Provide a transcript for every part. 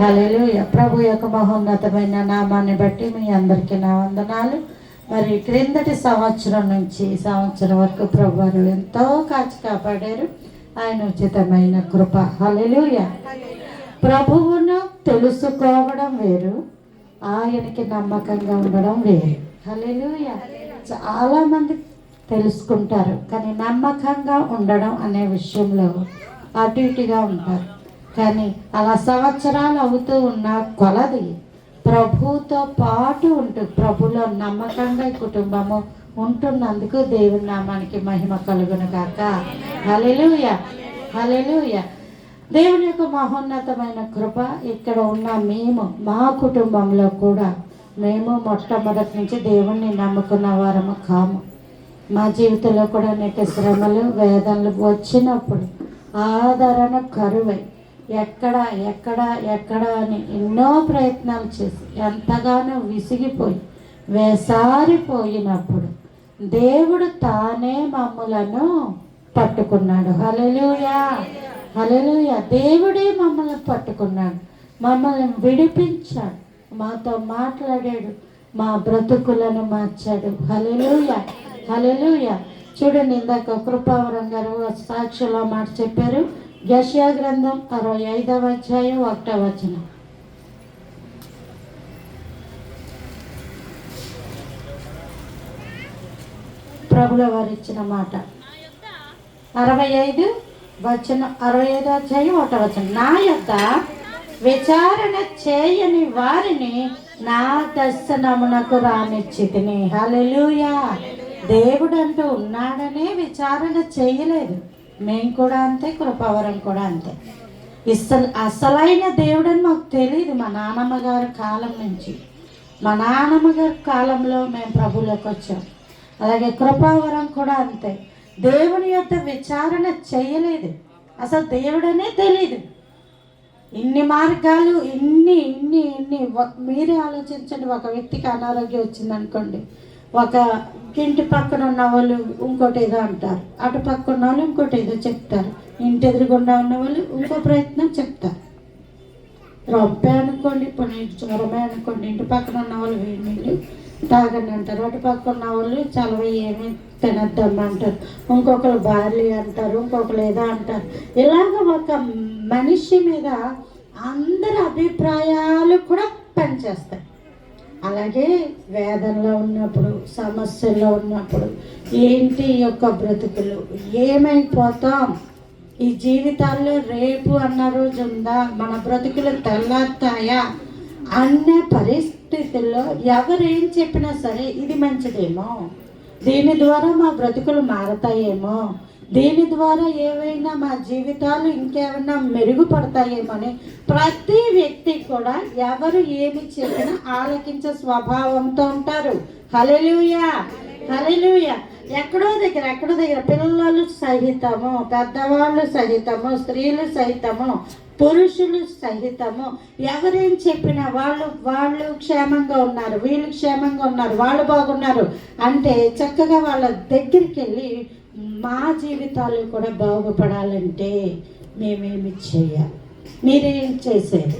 హల్లెలూయా. ప్రభు యొక్క మహోన్నతమైన నామాన్ని బట్టి మీ అందరికీ నా వందనాలు. మరి క్రిందటి సంవత్సరం నుంచి ఈ సంవత్సరం వరకు ప్రభు వారు ఎంతో కాచి కాపాడారు. ఆయన ఉచితమైన కృప. హల్లెలూయా. ప్రభువును తెలుసుకోవడం వేరు, ఆయనకి నమ్మకంగా ఉండడం వేరు. హల్లెలూయా. చాలా మంది తెలుసుకుంటారు, కానీ నమ్మకంగా ఉండడం అనే విషయంలో అటు ఇటుగా ఉంటారు. కానీ అలా సంవత్సరాలు అవుతూ ఉన్న కొలది ప్రభుతో పాటు ఉంటూ ప్రభులో నమ్మకంగా ఈ కుటుంబము ఉంటున్నందుకు దేవుని నామానికి మహిమ కలుగును గాక. హల్లెలూయా. హల్లెలూయా. దేవుని యొక్క మహోన్నతమైన కృప ఇక్కడ ఉన్న మేము, మా కుటుంబంలో కూడా మేము మొట్టమొదటి నుంచి దేవుణ్ణి నమ్ముకున్న వారము కాము. మా జీవితంలో కూడా అనేక శ్రమలు వేదనలు వచ్చినప్పుడు ఆదరణ కరువై ఎక్కడ ఎక్కడ ఎక్కడ అని ఎన్నో ప్రయత్నాలు చేసి ఎంతగానో విసిగిపోయి వేసారిపోయినప్పుడు దేవుడు తానే మమ్మలను పట్టుకున్నాడు. హల్లెలూయా. హల్లెలూయా. దేవుడే మమ్మల్ని పట్టుకున్నాడు, మమ్మల్ని విడిపించాడు, మాతో మాట్లాడాడు, మా బ్రతుకులను మార్చాడు. హల్లెలూయా. హల్లెలూయా. చూడండి, ఇందాక కృపావరం గారు సాక్షిలో మాట చెప్పారు. యెషయా గ్రంథం 65వ అధ్యాయం 1వ వచనం. ప్రభుల వారు ఇచ్చిన మాట 65 వచనం, 65వ అధ్యాయం 1వ వచనం. నా యొద్ద విచారణ చేయని వారిని నా దర్శనమునకు రానిచ్చితిని. హల్లెలూయా. దేవుడు అంటూ ఉన్నాడనే విచారణ చేయలేదు. మేము కూడా అంతే, కృపావరం కూడా అంతే. అసలైన దేవుడని మాకు తెలియదు. మా నాన్నమ్మ గారి కాలం నుంచి, మా నాన్నమ్మ గారి కాలంలో మేము ప్రభులోకి వచ్చాం. అలాగే కృపావరం కూడా అంతే. దేవుని యొక్క విచారణ చేయలేదు, అసలు దేవుడనే తెలియదు. ఇన్ని మార్గాలు, ఇన్ని ఇన్ని ఇన్ని మీరే ఆలోచించండి. ఒక వ్యక్తికి అనారోగ్యం వచ్చిందనుకోండి, ఒక ఇంటి పక్కన ఉన్న వాళ్ళు ఇంకోటి ఏదో అంటారు, అటు పక్కన ఉన్న వాళ్ళు ఇంకోటి ఏదో చెప్తారు, ఇంటి ఎదురుగుండా ఉన్న వాళ్ళు ఇంకో ప్రయత్నం చెప్తారు. రొంపే అనుకోండి, ఇప్పుడు జ్వరమే అనుకోండి, ఇంటి పక్కన ఉన్న వాళ్ళు వేడి నీళ్ళు తాగండి అంటారు, అటు పక్కన ఉన్న వాళ్ళు చలవ ఏమీ తినద్దమ్మా అంటారు, ఇంకొకరు బార్లీ అంటారు, ఇంకొకరు ఏదో అంటారు. ఇలాగ ఒక మనిషి మీద అందరి అభిప్రాయాలు కూడా పనిచేస్తాయి. అలాగే వేదనలో ఉన్నప్పుడు, సమస్యల్లో ఉన్నప్పుడు ఏంటి యొక్క బ్రతుకులు, ఏమైపోతాం, ఈ జీవితాల్లో రేపు అన్న రోజు ఉందా, మన బ్రతుకులు తెల్లారుతాయా అనే పరిస్థితుల్లో ఎవరేం చెప్పినా సరే ఇది మంచిదేమో, దీని ద్వారా మా బ్రతుకులు మారతాయేమో, దీని ద్వారా ఏవైనా మా జీవితాలు ఇంకేమైనా మెరుగుపడతాయేమో అని ప్రతి వ్యక్తి కూడా ఎవరు ఏమి చెప్పినా ఆలకించే స్వభావంతో ఉంటారు. హల్లెలూయా. హల్లెలూయా. ఎక్కడో దగ్గర పిల్లలు సహితము, పెద్దవాళ్ళు సహితము, స్త్రీలు సహితము, పురుషులు సహితము ఎవరేం చెప్పినా వాళ్ళు క్షేమంగా ఉన్నారు, వీళ్ళు క్షేమంగా ఉన్నారు, వాళ్ళు బాగున్నారు అంటే చక్కగా వాళ్ళ దగ్గరికి వెళ్ళి మా జీవితాలు కూడా బాగుపడాలంటే మేమేమి చేయాలి, మీరేం చేసేది,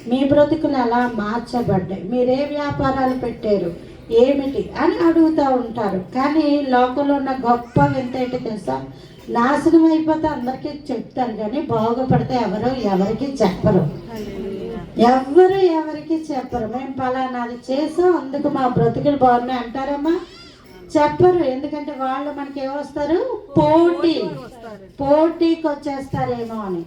మీ బ్రతుకులు ఎలా మార్చబడ్డాయి, మీరే వ్యాపారాలు పెట్టారు, ఏమిటి అని అడుగుతూ ఉంటారు. కానీ లోకంలో ఉన్న గొప్ప వింత ఏంటి తెలుసా, నాశనం అయిపోతే అందరికీ చెప్తారు, కానీ బాగుపడితే ఎవరికి చెప్పరు. ఎవరికి చెప్పరు. మేము పలానాది చేసాం అందుకు మా బ్రతుకులు బాగున్నాయి అంటారమ్మా, చెప్పరు. ఎందుకంటే వాళ్ళు మనకి ఏమొస్తారు, పోటీకి వచ్చేస్తారేమో అని.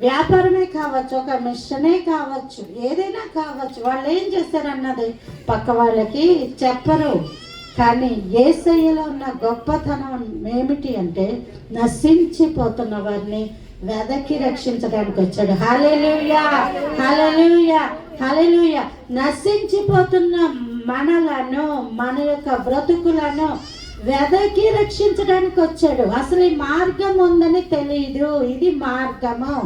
వ్యాపారమే కావచ్చు, ఒక మిషనే కావచ్చు, ఏదైనా కావచ్చు, వాళ్ళు ఏం చేస్తారన్నది పక్క వాళ్ళకి చెప్పరు. కానీ యేసయ్యలో ఉన్న గొప్పతనం ఏమిటి అంటే నశించిపోతున్న వారిని వెదకి రక్షించడానికి వచ్చాడు. హల్లెలూయా. హల్లెలూయా. హల్లెలూయా. నశించిపోతున్న మనలను, మన యొక్క బ్రతుకులను వెదకి రక్షించడానికి వచ్చాడు. అసలు ఈ మార్గం ఉందని తెలియదు. ఇది మార్గము.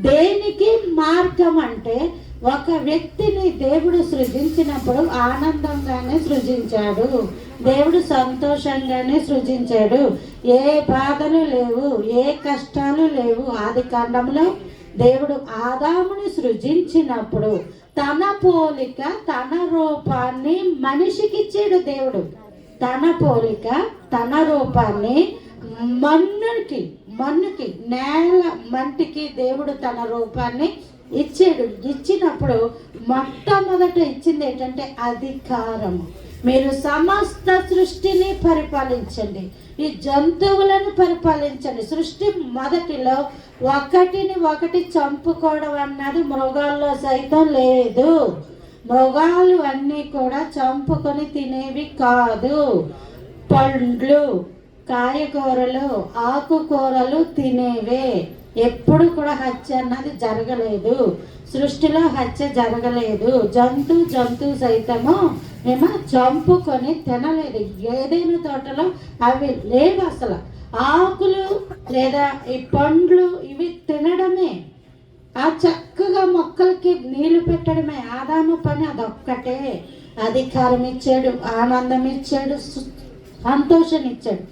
దేనికి మార్గం అంటే, ఒక వ్యక్తిని దేవుడు సృజించినప్పుడు ఆనందంగానే సృజించాడు, దేవుడు సంతోషంగానే సృజించాడు. ఏ బాధలు లేవు, ఏ కష్టాలు లేవు. ఆది కాండంలో దేవుడు ఆదాముని సృజించినప్పుడు తన పోలిక తన రూపాన్ని మనిషికి ఇచ్చాడు. దేవుడు తన పోలిక తన రూపాన్ని మన్నుకి నేల మంటికి దేవుడు తన రూపాన్ని ఇచ్చాడు. ఇచ్చినప్పుడు మొట్టమొదట ఇచ్చింది ఏంటంటే అధికారము. మీరు సమస్త సృష్టిని పరిపాలించండి, ఈ జంతువులను పరిపాలించండి. సృష్టి మొదటిలో ఒకటిని ఒకటి చంపుకోవడం అన్నది మృగాల్లో సైతం లేదు. మృగాలు అన్నీ కూడా చంపుకొని తినేవి కాదు. పండ్లు, కాయగూరలు, ఆకుకూరలు తినేవే. ఎప్పుడు కూడా హత్య అన్నది జరగలేదు. సృష్టిలో హత్య జరగలేదు. జంతు సైతము ఏమో చంపుకొని తినలేదు. ఏదైనా తోటలో అవి లేవు అసలు. ఆకులు లేదా ఈ పండ్లు ఇవి తినడమే. ఆ చక్కగా మొక్కలకి నీళ్లు పెట్టడమే ఆదాము పని. అదొక్కటే. అధికారం ఇచ్చాడు, ఆనందం ఇచ్చాడు, సంతోషం ఇచ్చాడు.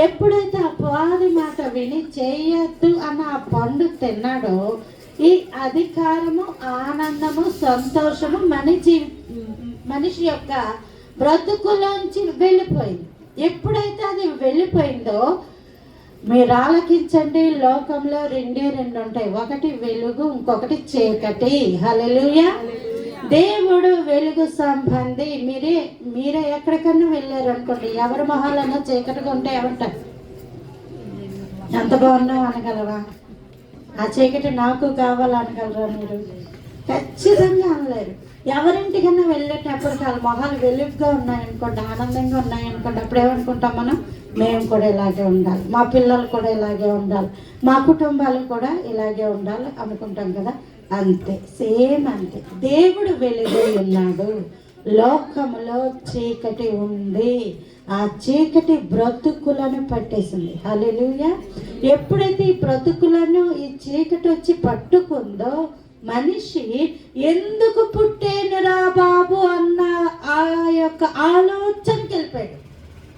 ఎప్పుడైతే అపవాది మాట విని చేయొద్దు అన్న ఆ పండు తిన్నాడో ఈ అధికారము, ఆనందము, సంతోషము మనిషి యొక్క బ్రతుకులోంచి వెళ్ళిపోయింది. ఎప్పుడైతే అది వెళ్ళిపోయిందో మీరు ఆలకించండి, లోకంలో రెండే ఉంటాయి. ఒకటి వెలుగు, ఇంకొకటి చీకటి. హల్లెలూయా. దేవుడు వెలుగు సంబంధి. మీరే ఎక్కడికన్నా వెళ్ళారు అనుకోండి, ఎవరి మొహాలన్నా చీకటిగా ఉంటే ఏమంటారు? ఎంత బాగున్నావు అనగలవా? ఆ చీకటి నాకు కావాలనగలరా మీరు? ఖచ్చితంగా అనలేరు. ఎవరింటికన్నా వెళ్ళేటప్పుడు వాళ్ళ మొహాలు వెలుగుగా ఉన్నాయనుకోండి, ఆనందంగా ఉన్నాయనుకోండి, అప్పుడు ఏమనుకుంటాం మనం? మేము కూడా ఇలాగే ఉండాలి, మా పిల్లలు కూడా ఇలాగే ఉండాలి, మా కుటుంబాలు కూడా ఇలాగే ఉండాలి అనుకుంటాం కదా. అంతే, సేమ్ అంతే. దేవుడు వెలుగై ఉన్నాడు, లోకములో చీకటి ఉంది. ఆ చీకటి బ్రతుకులను పట్టేసింది. హల్లెలూయా. ఎప్పుడైతే ఈ బ్రతుకులను ఈ చీకటి వచ్చి పట్టుకుందో మనిషి ఎందుకు పుట్టేనురా బాబు అన్న ఆ యొక్క ఆలోచనకి వెళ్ళిపోయాడు.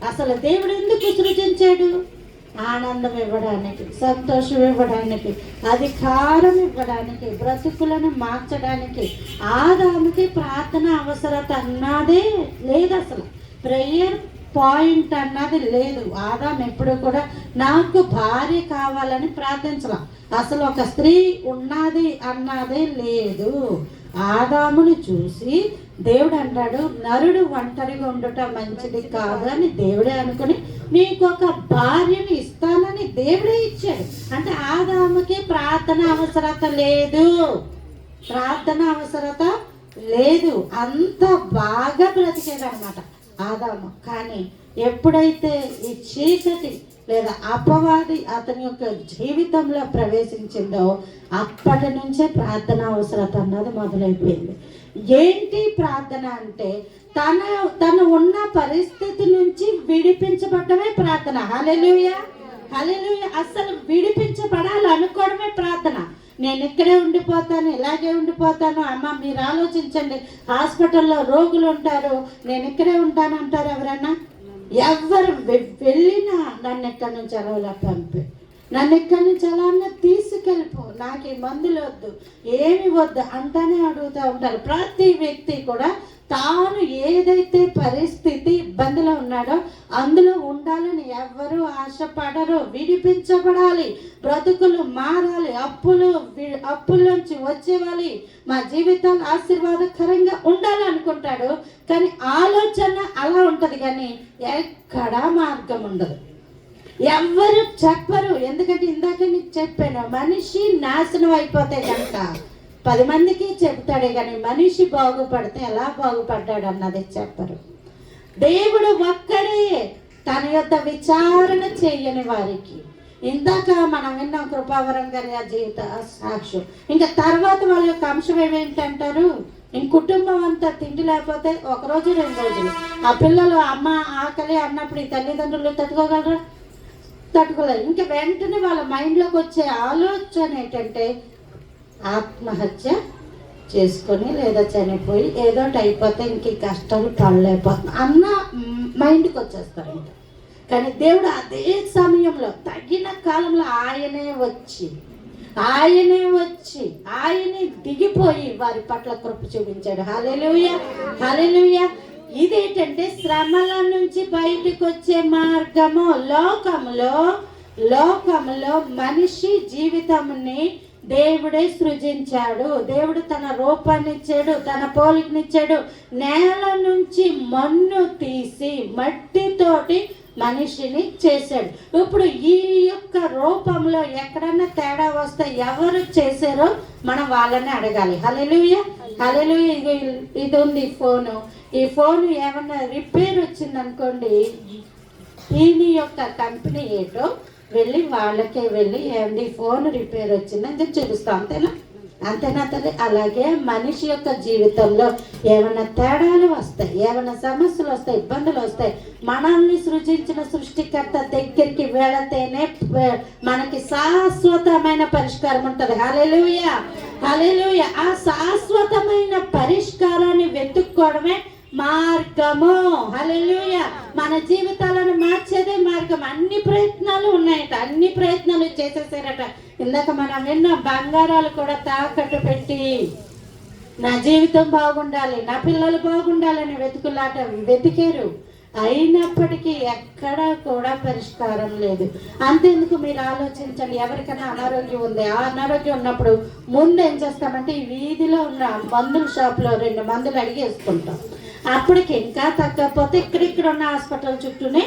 అసలు దేవుడు ఎందుకు సృజించాడు? ఆనందం ఇవ్వడానికి, సంతోషం ఇవ్వడానికి, అధికారం ఇవ్వడానికి, బ్రతుకులను మార్చడానికి. ఆదాముకి ప్రార్థన అవసరత అన్నదే లేదు. అసలు ప్రేయర్ పాయింట్ అన్నది లేదు. ఆదాం ఎప్పుడు కూడా నాకు భార్య కావాలని ప్రార్థించలా. అసలు ఒక స్త్రీ ఉన్నది అన్నదే లేదు. ఆదాముని చూసి దేవుడు అన్నాడు, నరుడు ఒంటరిగా ఉండటం మంచిది కాదు అని దేవుడే అనుకుని నీకు ఒక భార్యని ఇస్తానని దేవుడే ఇచ్చాడు. అంటే ఆదాముకి ప్రార్థన అవసరత లేదు, ప్రార్థన అవసరత లేదు. అంత బాగా బ్రతికేది అనమాట ఆదాము. కానీ ఎప్పుడైతే ఈ చీకటి లేదా అపవాది అతని యొక్క జీవితంలో ప్రవేశించిందో అప్పటి నుంచే ప్రార్థన అవసరత అన్నది మొదలైపోయింది. ఏంటి ప్రార్థన అంటే తను ఉన్న పరిస్థితి నుంచి విడిపించబడమే ప్రార్థన. హల్లెలూయా, హల్లెలూయా. అసలు విడిపించబడాలి అనుకోవడమే ప్రార్థన. నేను ఇక్కడే ఉండిపోతాను, ఇలాగే ఉండిపోతాను. అమ్మ మీరు ఆలోచించండి, హాస్పిటల్లో రోగులు ఉంటారు, నేను ఇక్కడే ఉంటాను అంటారు ఎవరన్నా? ఎవరు వెళ్ళినా నన్ను ఎక్కడి నుంచి అలా పంపి, నన్ను ఎక్కడి నుంచి అలా అన్న తీసుకెళ్ళిపో, నాకు ఈ మందులు వద్దు, ఏమి వద్దు అంటానే అడుగుతూ ఉంటారు. ప్రతి వ్యక్తి కూడా తాను ఏదైతే పరిస్థితి ఇబ్బందిలో ఉన్నాడో అందులో ఉండాలని ఎవ్వరూ ఆశపడరు. విడిపించబడాలి, బ్రతుకులు మారాలి, అప్పుల్లోంచి వచ్చేవాలి, మా జీవితాలు ఆశీర్వాదకరంగా ఉండాలి అనుకుంటాడు. కానీ ఆలోచన అలా ఉంటుంది, కానీ ఎక్కడా మార్గం ఉండదు. ఎవ్వరు చెప్పరు. ఎందుకంటే ఇందాక మీకు చెప్పాను, మనిషి నాశనం అయిపోతే కనుక 10 మందికి చెప్తాడే కానీ మనిషి బాగుపడితే ఎలా బాగుపడ్డాడు అన్నది చెప్పరు. దేవుడు ఒక్కడే తన యొక్క విచారణ చేయని వారికి. ఇందాక మనం విన్న కృపావరం గారి ఆ జీవిత సాక్ష్యం. ఇంకా తర్వాత వాళ్ళ యొక్క అంశం ఏమేంటంటారు? ఇంక కుటుంబం అంతా తిండి లేకపోతే 1 రోజు 2 రోజులు ఆ పిల్లలు అమ్మ ఆకలి అన్నప్పుడు ఈ తల్లిదండ్రులు తట్టుకోగలరా? తట్టుకోలేరు. ఇంకా వెంటనే వాళ్ళ మైండ్లోకి వచ్చే ఆలోచన ఏంటంటే ఆత్మహత్య చేసుకొని లేదా చనిపోయి ఏదోటి అయిపోతే ఇంక ఈ కష్టాలు పడలేకపోతుంది అన్న మైండ్కి వచ్చేస్తారు. ఇంకా కానీ దేవుడు అదే సమయంలో తగిన కాలంలో ఆయనే వచ్చి ఆయనే వచ్చి ఆయనే దిగిపోయి వారి పట్ల కృప చూపించాడు. హల్లెలూయా, హల్లెలూయా. ఇదేంటంటే శ్రమల నుంచి బయటకు వచ్చే మార్గము. లోకములో మనిషి జీవితంని దేవుడే సృజించాడు. దేవుడు తన రూపాన్ని ఇచ్చాడు, తన పోలికనిచ్చాడు. నేల నుంచి మన్ను తీసి మట్టితోటి మనిషిని చేశాడు. ఇప్పుడు ఈ యొక్క రూపంలో ఎక్కడన్నా తేడా వస్తే ఎవరు చేశారో మనం వాళ్ళని అడగాలి. హల్లెలూయా, హల్లెలూయా. ఇది ఉంది ఫోను. ఈ ఫోన్ ఏమన్నా రిపేర్ వచ్చిందనుకోండి, దీని యొక్క కంపెనీ ఏటో వెళ్ళి వాళ్ళకే వెళ్ళి ఏమండి ఫోన్ రిపేర్ వచ్చిందని చెప్పి చూపిస్తాం. అంతేనా తల్లి? అలాగే మనిషి యొక్క జీవితంలో ఏమైనా తేడాలు వస్తాయి, ఏమైనా సమస్యలు వస్తాయి, ఇబ్బందులు వస్తాయి. మనల్ని సృజించిన సృష్టికర్త దగ్గరికి వెళితేనే మనకి శాశ్వతమైన పరిష్కారం ఉంటుంది. హల్లెలూయా, హల్లెలూయా. ఆ శాశ్వతమైన పరిష్కారాన్ని వెతుక్కోవడమే మార్గము. హల్లెలూయా. మన జీవితాలను మార్చేదే మార్గం. అన్ని ప్రయత్నాలు ఉన్నాయట, అన్ని ప్రయత్నాలు చేసేసారట. ఇందాక మనం విన్న బంగారాలు కూడా తాకట్టు పెట్టి నా జీవితం బాగుండాలి, నా పిల్లలు బాగుండాలని వెతికారు. అయినప్పటికీ ఎక్కడా కూడా పరిష్కారం లేదు. అంతేందుకు మీరు ఆలోచించండి, ఎవరికైనా అనారోగ్యం ఉంది, ఆ అనారోగ్యం ఉన్నప్పుడు ముందు ఏం చేస్తామంటే ఈ వీధిలో ఉన్న మందుల షాప్లో 2 మందులు అడిగేసుకుంటాం. అప్పటికి ఇంకా తగ్గకపోతే ఇక్కడ ఉన్న హాస్పిటల్ చుట్టూనే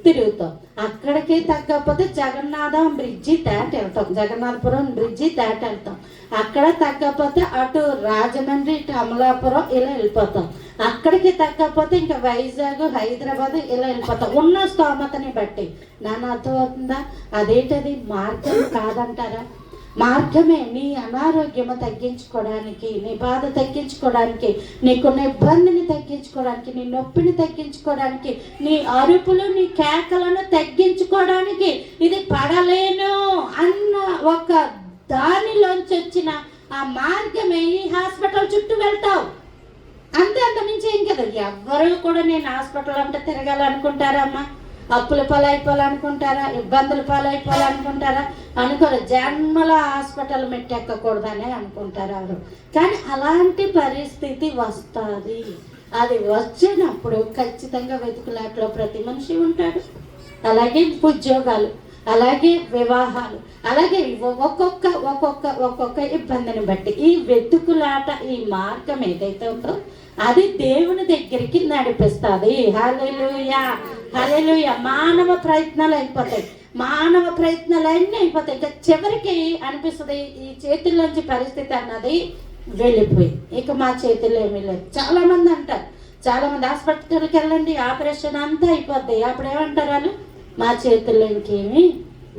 తిరుగుతాం. అక్కడికి తగ్గకపోతే జగన్నాథం బ్రిడ్జి దాటి వెళ్తాం, జగన్నాథపురం బ్రిడ్జి దాటి వెళ్తాం. అక్కడ తగ్గకపోతే అటు రాజమండ్రి, అమలాపురం ఇలా వెళ్ళిపోతాం. అక్కడికి తగ్గకపోతే ఇంకా వైజాగ్, హైదరాబాద్ ఇలా వెళ్ళిపోతాం, ఉన్న స్తోమతని బట్టి. నాన్న అర్థమవుతుందా? అదేంటది మార్గం కాదంటారా? మార్గమే. నీ అనారోగ్యము తగ్గించుకోవడానికి, నీ బాధ తగ్గించుకోవడానికి, నీకున్న ఇబ్బందిని తగ్గించుకోవడానికి, నీ నొప్పిని తగ్గించుకోవడానికి, నీ అరుపులు, నీ కేకలను తగ్గించుకోవడానికి, ఇది పడలేను అన్న ఒక దానిలోంచి వచ్చిన ఆ మార్గమే ఈ హాస్పిటల్ చుట్టూ వెళ్తావు. అంతమించి ఏం కదా. ఎవ్వరూ కూడా నేను హాస్పిటల్ అంటే తిరగాలనుకుంటారమ్మా, అప్పుల పాలైపోవాలనుకుంటారా, ఇబ్బందుల పాలైపోవాలనుకుంటారా? అనుకోరు. జన్మలో హాస్పిటల్ మెట్టెక్కకూడదనే అనుకుంటారు ఎవరు. కానీ అలాంటి పరిస్థితి వస్తుంది. అది వచ్చినప్పుడు ఖచ్చితంగా వెతుకులాటలో ప్రతి మనిషి ఉంటాడు. అలాగే ఉద్యోగాలు, అలాగే వివాహాలు, అలాగే ఒక్కొక్క ఇబ్బందిని బట్టి ఈ వెతుకులాట, ఈ మార్గం ఏదైతే ఉందో అది దేవుని దగ్గరికి నడిపిస్తుంది. హల్లెలూయా, హల్లెలూయా. మానవ ప్రయత్నాలు అయిపోతాయి, మానవ ప్రయత్నాలు అన్నీ అయిపోతాయి. ఇంకా చివరికి అనిపిస్తుంది ఈ చేతుల్లోంచి పరిస్థితి అన్నది వెళ్ళిపోయి ఇక మా చేతుల్లో ఏమీ లేదు. చాలా మంది అంటారు, చాలా మంది హాస్పిటల్కి వెళ్ళండి ఆపరేషన్ అంతా అయిపోద్ది. అప్పుడు ఏమంటారు వాళ్ళు? మా చేతుల్లో ఇంకేమీ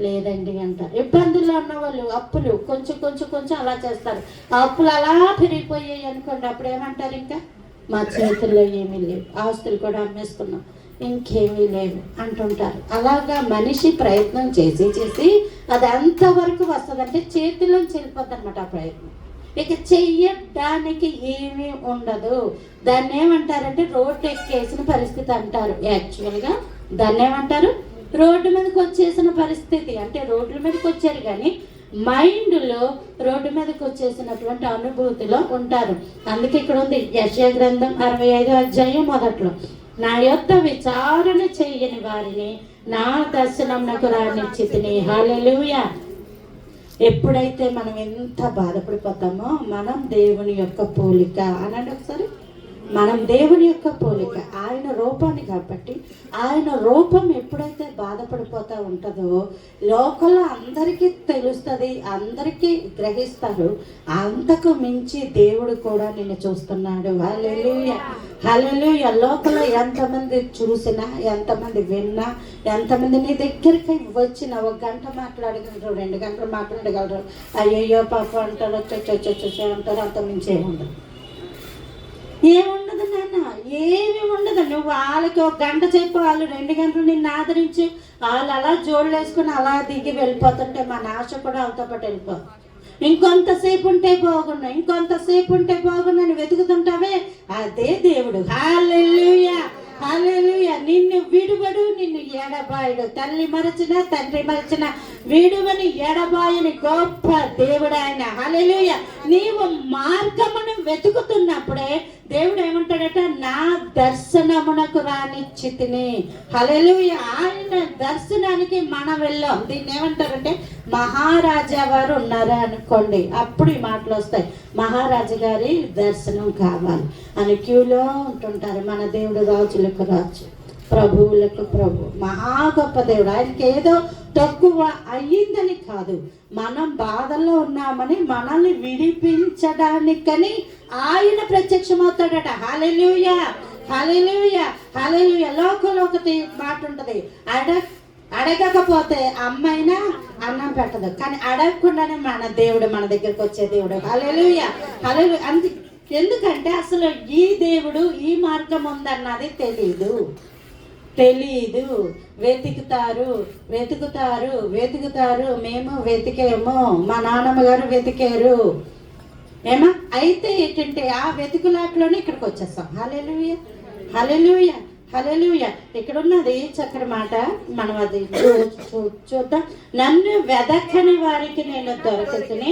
లేదండి అంటారు. ఇబ్బందుల్లో ఉన్న వాళ్ళు అప్పులు కొంచెం అలా చేస్తారు. ఆ అప్పులు అలా పెరిగిపోయాయి అనుకోండి, అప్పుడు ఏమంటారు? ఇంకా మా చేతుల్లో ఏమీ లేవు, ఆస్తులు కూడా అమ్మేసుకున్నాం, ఇంకేమీ లేవు అంటుంటారు. అలాగా మనిషి ప్రయత్నం చేసి అది అంతవరకు వస్తుందంటే చేతిలోంచి వెళ్ళిపోద్ది అనమాట ఆ ప్రయత్నం. ఇక చెయ్యడానికి ఏమీ ఉండదు. దాన్ని ఏమంటారంటే రోడ్డు ఎక్కేసిన పరిస్థితి అంటారు. యాక్చువల్గా దాన్ని ఏమంటారు? రోడ్డు మీదకి వచ్చేసిన పరిస్థితి. అంటే రోడ్ల మీదకి వచ్చారు కానీ మైండ్లో రోడ్డు మీదకి వచ్చేసినటువంటి అనుభూతిలో ఉంటారు. అందుకే ఇక్కడ ఉంది యెషయా గ్రంథం 65వ అధ్యాయం మొదట్లో, నా యొద్ద విచారణ చెయ్యని వారిని నా దర్శనమునకు రానిచ్చితిని. హల్లెలూయా. ఎప్పుడైతే మనం ఎంత బాధపడిపోతామో, మనం దేవుని యొక్క పోలిక అనండి ఒకసారి. మనం దేవుని యొక్క పోలిక, ఆయన రూపాన్ని కాబట్టి ఆయన రూపం ఎప్పుడైతే బాధపడిపోతూ ఉంటుందో లోకంలో అందరికీ తెలుస్తుంది, అందరికీ గ్రహిస్తారు. అంతకు మించి దేవుడు కూడా నిన్ను చూస్తున్నాడు. హల్లెలూయా, హల్లెలూయా. లోకంలో ఎంతమంది చూసినా, ఎంతమంది విన్నా, ఎంతమంది నీ దగ్గరికి వచ్చిన 1 గంట మాట్లాడగలరు, 2 గంటలు మాట్లాడగలరు, అయ్యయ్యో పాప అంటారు, చొచ్చొచ్చొచ్చో అంటారు. అంత మించి ఏముండదు, ఏముండదు నాన్న, ఏమి ఉండదు. నువ్వు వాళ్ళకి 1 గంట చెప్పు, వాళ్ళు 2 గంటలు నిన్ను ఆదరించి వాళ్ళు అలా జోళ్ళు వేసుకుని అలా దిగి వెళ్ళిపోతుంటే మన ఆశ కూడా వాళ్ళతో పాటు వెళ్ళిపోతుంది. ఇంకొంతసేపు ఉంటే బాగున్నా అని వెతుకుతుంటావే, అదే దేవుడు. హల్లెలూయా, హల్లెలూయా. నిన్ను విడువడు, నిన్ను ఎడబాయుడు. తల్లి మరచిన తండ్రి మరచిన విడువని ఎడబాయని గొప్ప దేవుడు ఆయన. హల్లెలూయా. నీవు మార్గమును వెతుకుతున్నప్పుడే దేవుడు ఏమంటాడట, నా దర్శనమునకు రానిచ్చితిని. హల్లెలూయా. ఆయన దర్శనానికి మనం వెళ్ళాం. దీన్ని ఏమంటారంటే మహారాజా వారు ఉన్నారు అనుకోండి, అప్పుడు ఈ మాటలు వస్తాయి. మహారాజు గారి దర్శనం కావాలి అని క్యూలో ఉంటుంటారు. మన దేవుడు రాజులకు రాజు, ప్రభువులకు ప్రభు, మహా గొప్ప దేవుడు. ఆయనకి ఏదో తక్కువ అయ్యిందని కాదు, మనం బాధల్లో ఉన్నామని మనల్ని విడిపించడానికని ఆయన ప్రత్యక్షమవుతాడట. హల్లెలూయా, హల్లెలూయా, హల్లెలూయా. లోకంలో ఒకటి మాట ఉంటుంది, అడగకపోతే అమ్మైనా అన్నం పెట్టదు, కానీ అడగకుండానే మన దేవుడు మన దగ్గరకు వచ్చే దేవుడు. హల్లెలూయా, హల్లెలూయా. ఎందుకంటే అసలు ఈ దేవుడు ఈ మార్గం ఉందన్నది తెలీదు. వెతుకుతారు వెతుకుతారు వెతుకుతారు. మేము వెతికేమో, మా నాన్నమ్మ గారు వెతికారు ఏమా. అయితే ఏంటంటే ఆ వెతుకులాట్లోనే ఇక్కడికి వచ్చేస్తాం. హల్లెలూయా, హల్లెలూయా, హల్లెలూయా. ఇక్కడ ఉన్నది చక్కని మాట, మనం అది చూద్దాం. నన్ను వెదకని వారికి నేను దొరకని,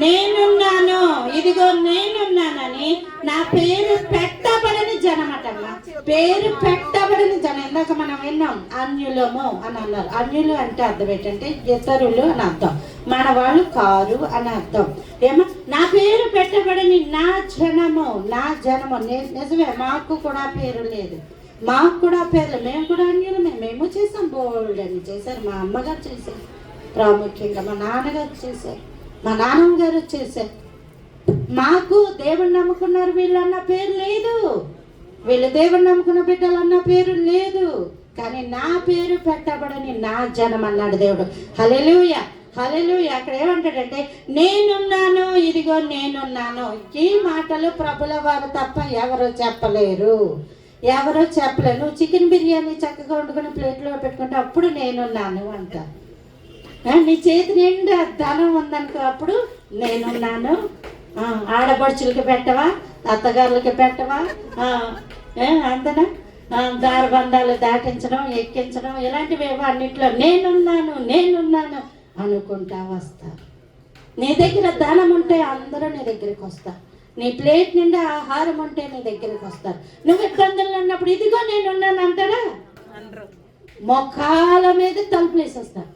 నేనున్నాను, ఇదిగో నేనున్నానని నా పేరు పెట్టబడని జనమటమ్మా. పేరు పెట్టబడని జనం. ఇందాక మనం విన్నాం అన్యులము అని అన్నారు. అన్యులు అంటే అర్థం ఏంటంటే ఇతరులు అని అర్థం, మన వాళ్ళు కారు అని అర్థం. ఏమో నా పేరు పెట్టబడని నా జనము, నా జనము. నిజమే, మాకు కూడా పేరు లేదు, మాకు కూడా పేర్లు, మేము కూడా అన్యులమే. మేము చేసాం, బోల్డ్ అని చేశారు. మా అమ్మగారు చేశారు, ప్రాముఖ్యంగా మా నాన్నగారు చేశారు, మా నాన్నమ్మ గారు చేశారు. మాకు దేవుణ్ణి నమ్ముకున్నారు వీళ్ళన్న పేరు లేదు, వీళ్ళు దేవుణ్ణి నమ్ముకున్న బిడ్డలన్న పేరు లేదు, కానీ నా పేరు పెట్టబడని నా జనం అన్నాడు దేవుడు. హల్లెలూయా, హల్లెలూయా. అక్కడ ఏమంటాడంటే నేనున్నాను, ఇదిగో నేనున్నాను. ఈ మాటలు ప్రభుల వారు తప్ప ఎవరు చెప్పలేరు, ఎవరో చెప్పలేరు. నువ్వు చికెన్ బిర్యానీ చక్కగా వండుకుని ప్లేట్లో పెట్టుకుంటే అప్పుడు నేనున్నాను అంట. నీ చేతి నిండా ధనం ఉందనుకో, అప్పుడు నేనున్నాను. ఆడపడుచులకి పెట్టవా, అత్తగారులకి పెట్టవా, అంతనా దారబంధాలు దాటించడం, ఎక్కించడం, ఇలాంటివేవో అన్నిట్లో నేనున్నాను నేనున్నాను అనుకుంటా వస్తారు. నీ దగ్గర ధనం ఉంటే అందరూ నీ దగ్గరికి వస్తారు. నీ ప్లేట్ నిండా ఆహారం ఉంటే నీ దగ్గరికి వస్తారు. నువ్వు ఇబ్బందులు అన్నప్పుడు ఇదిగో నేనున్నాను అంటారా? మొఖాల మీద తలుపులు వేసేస్తారు.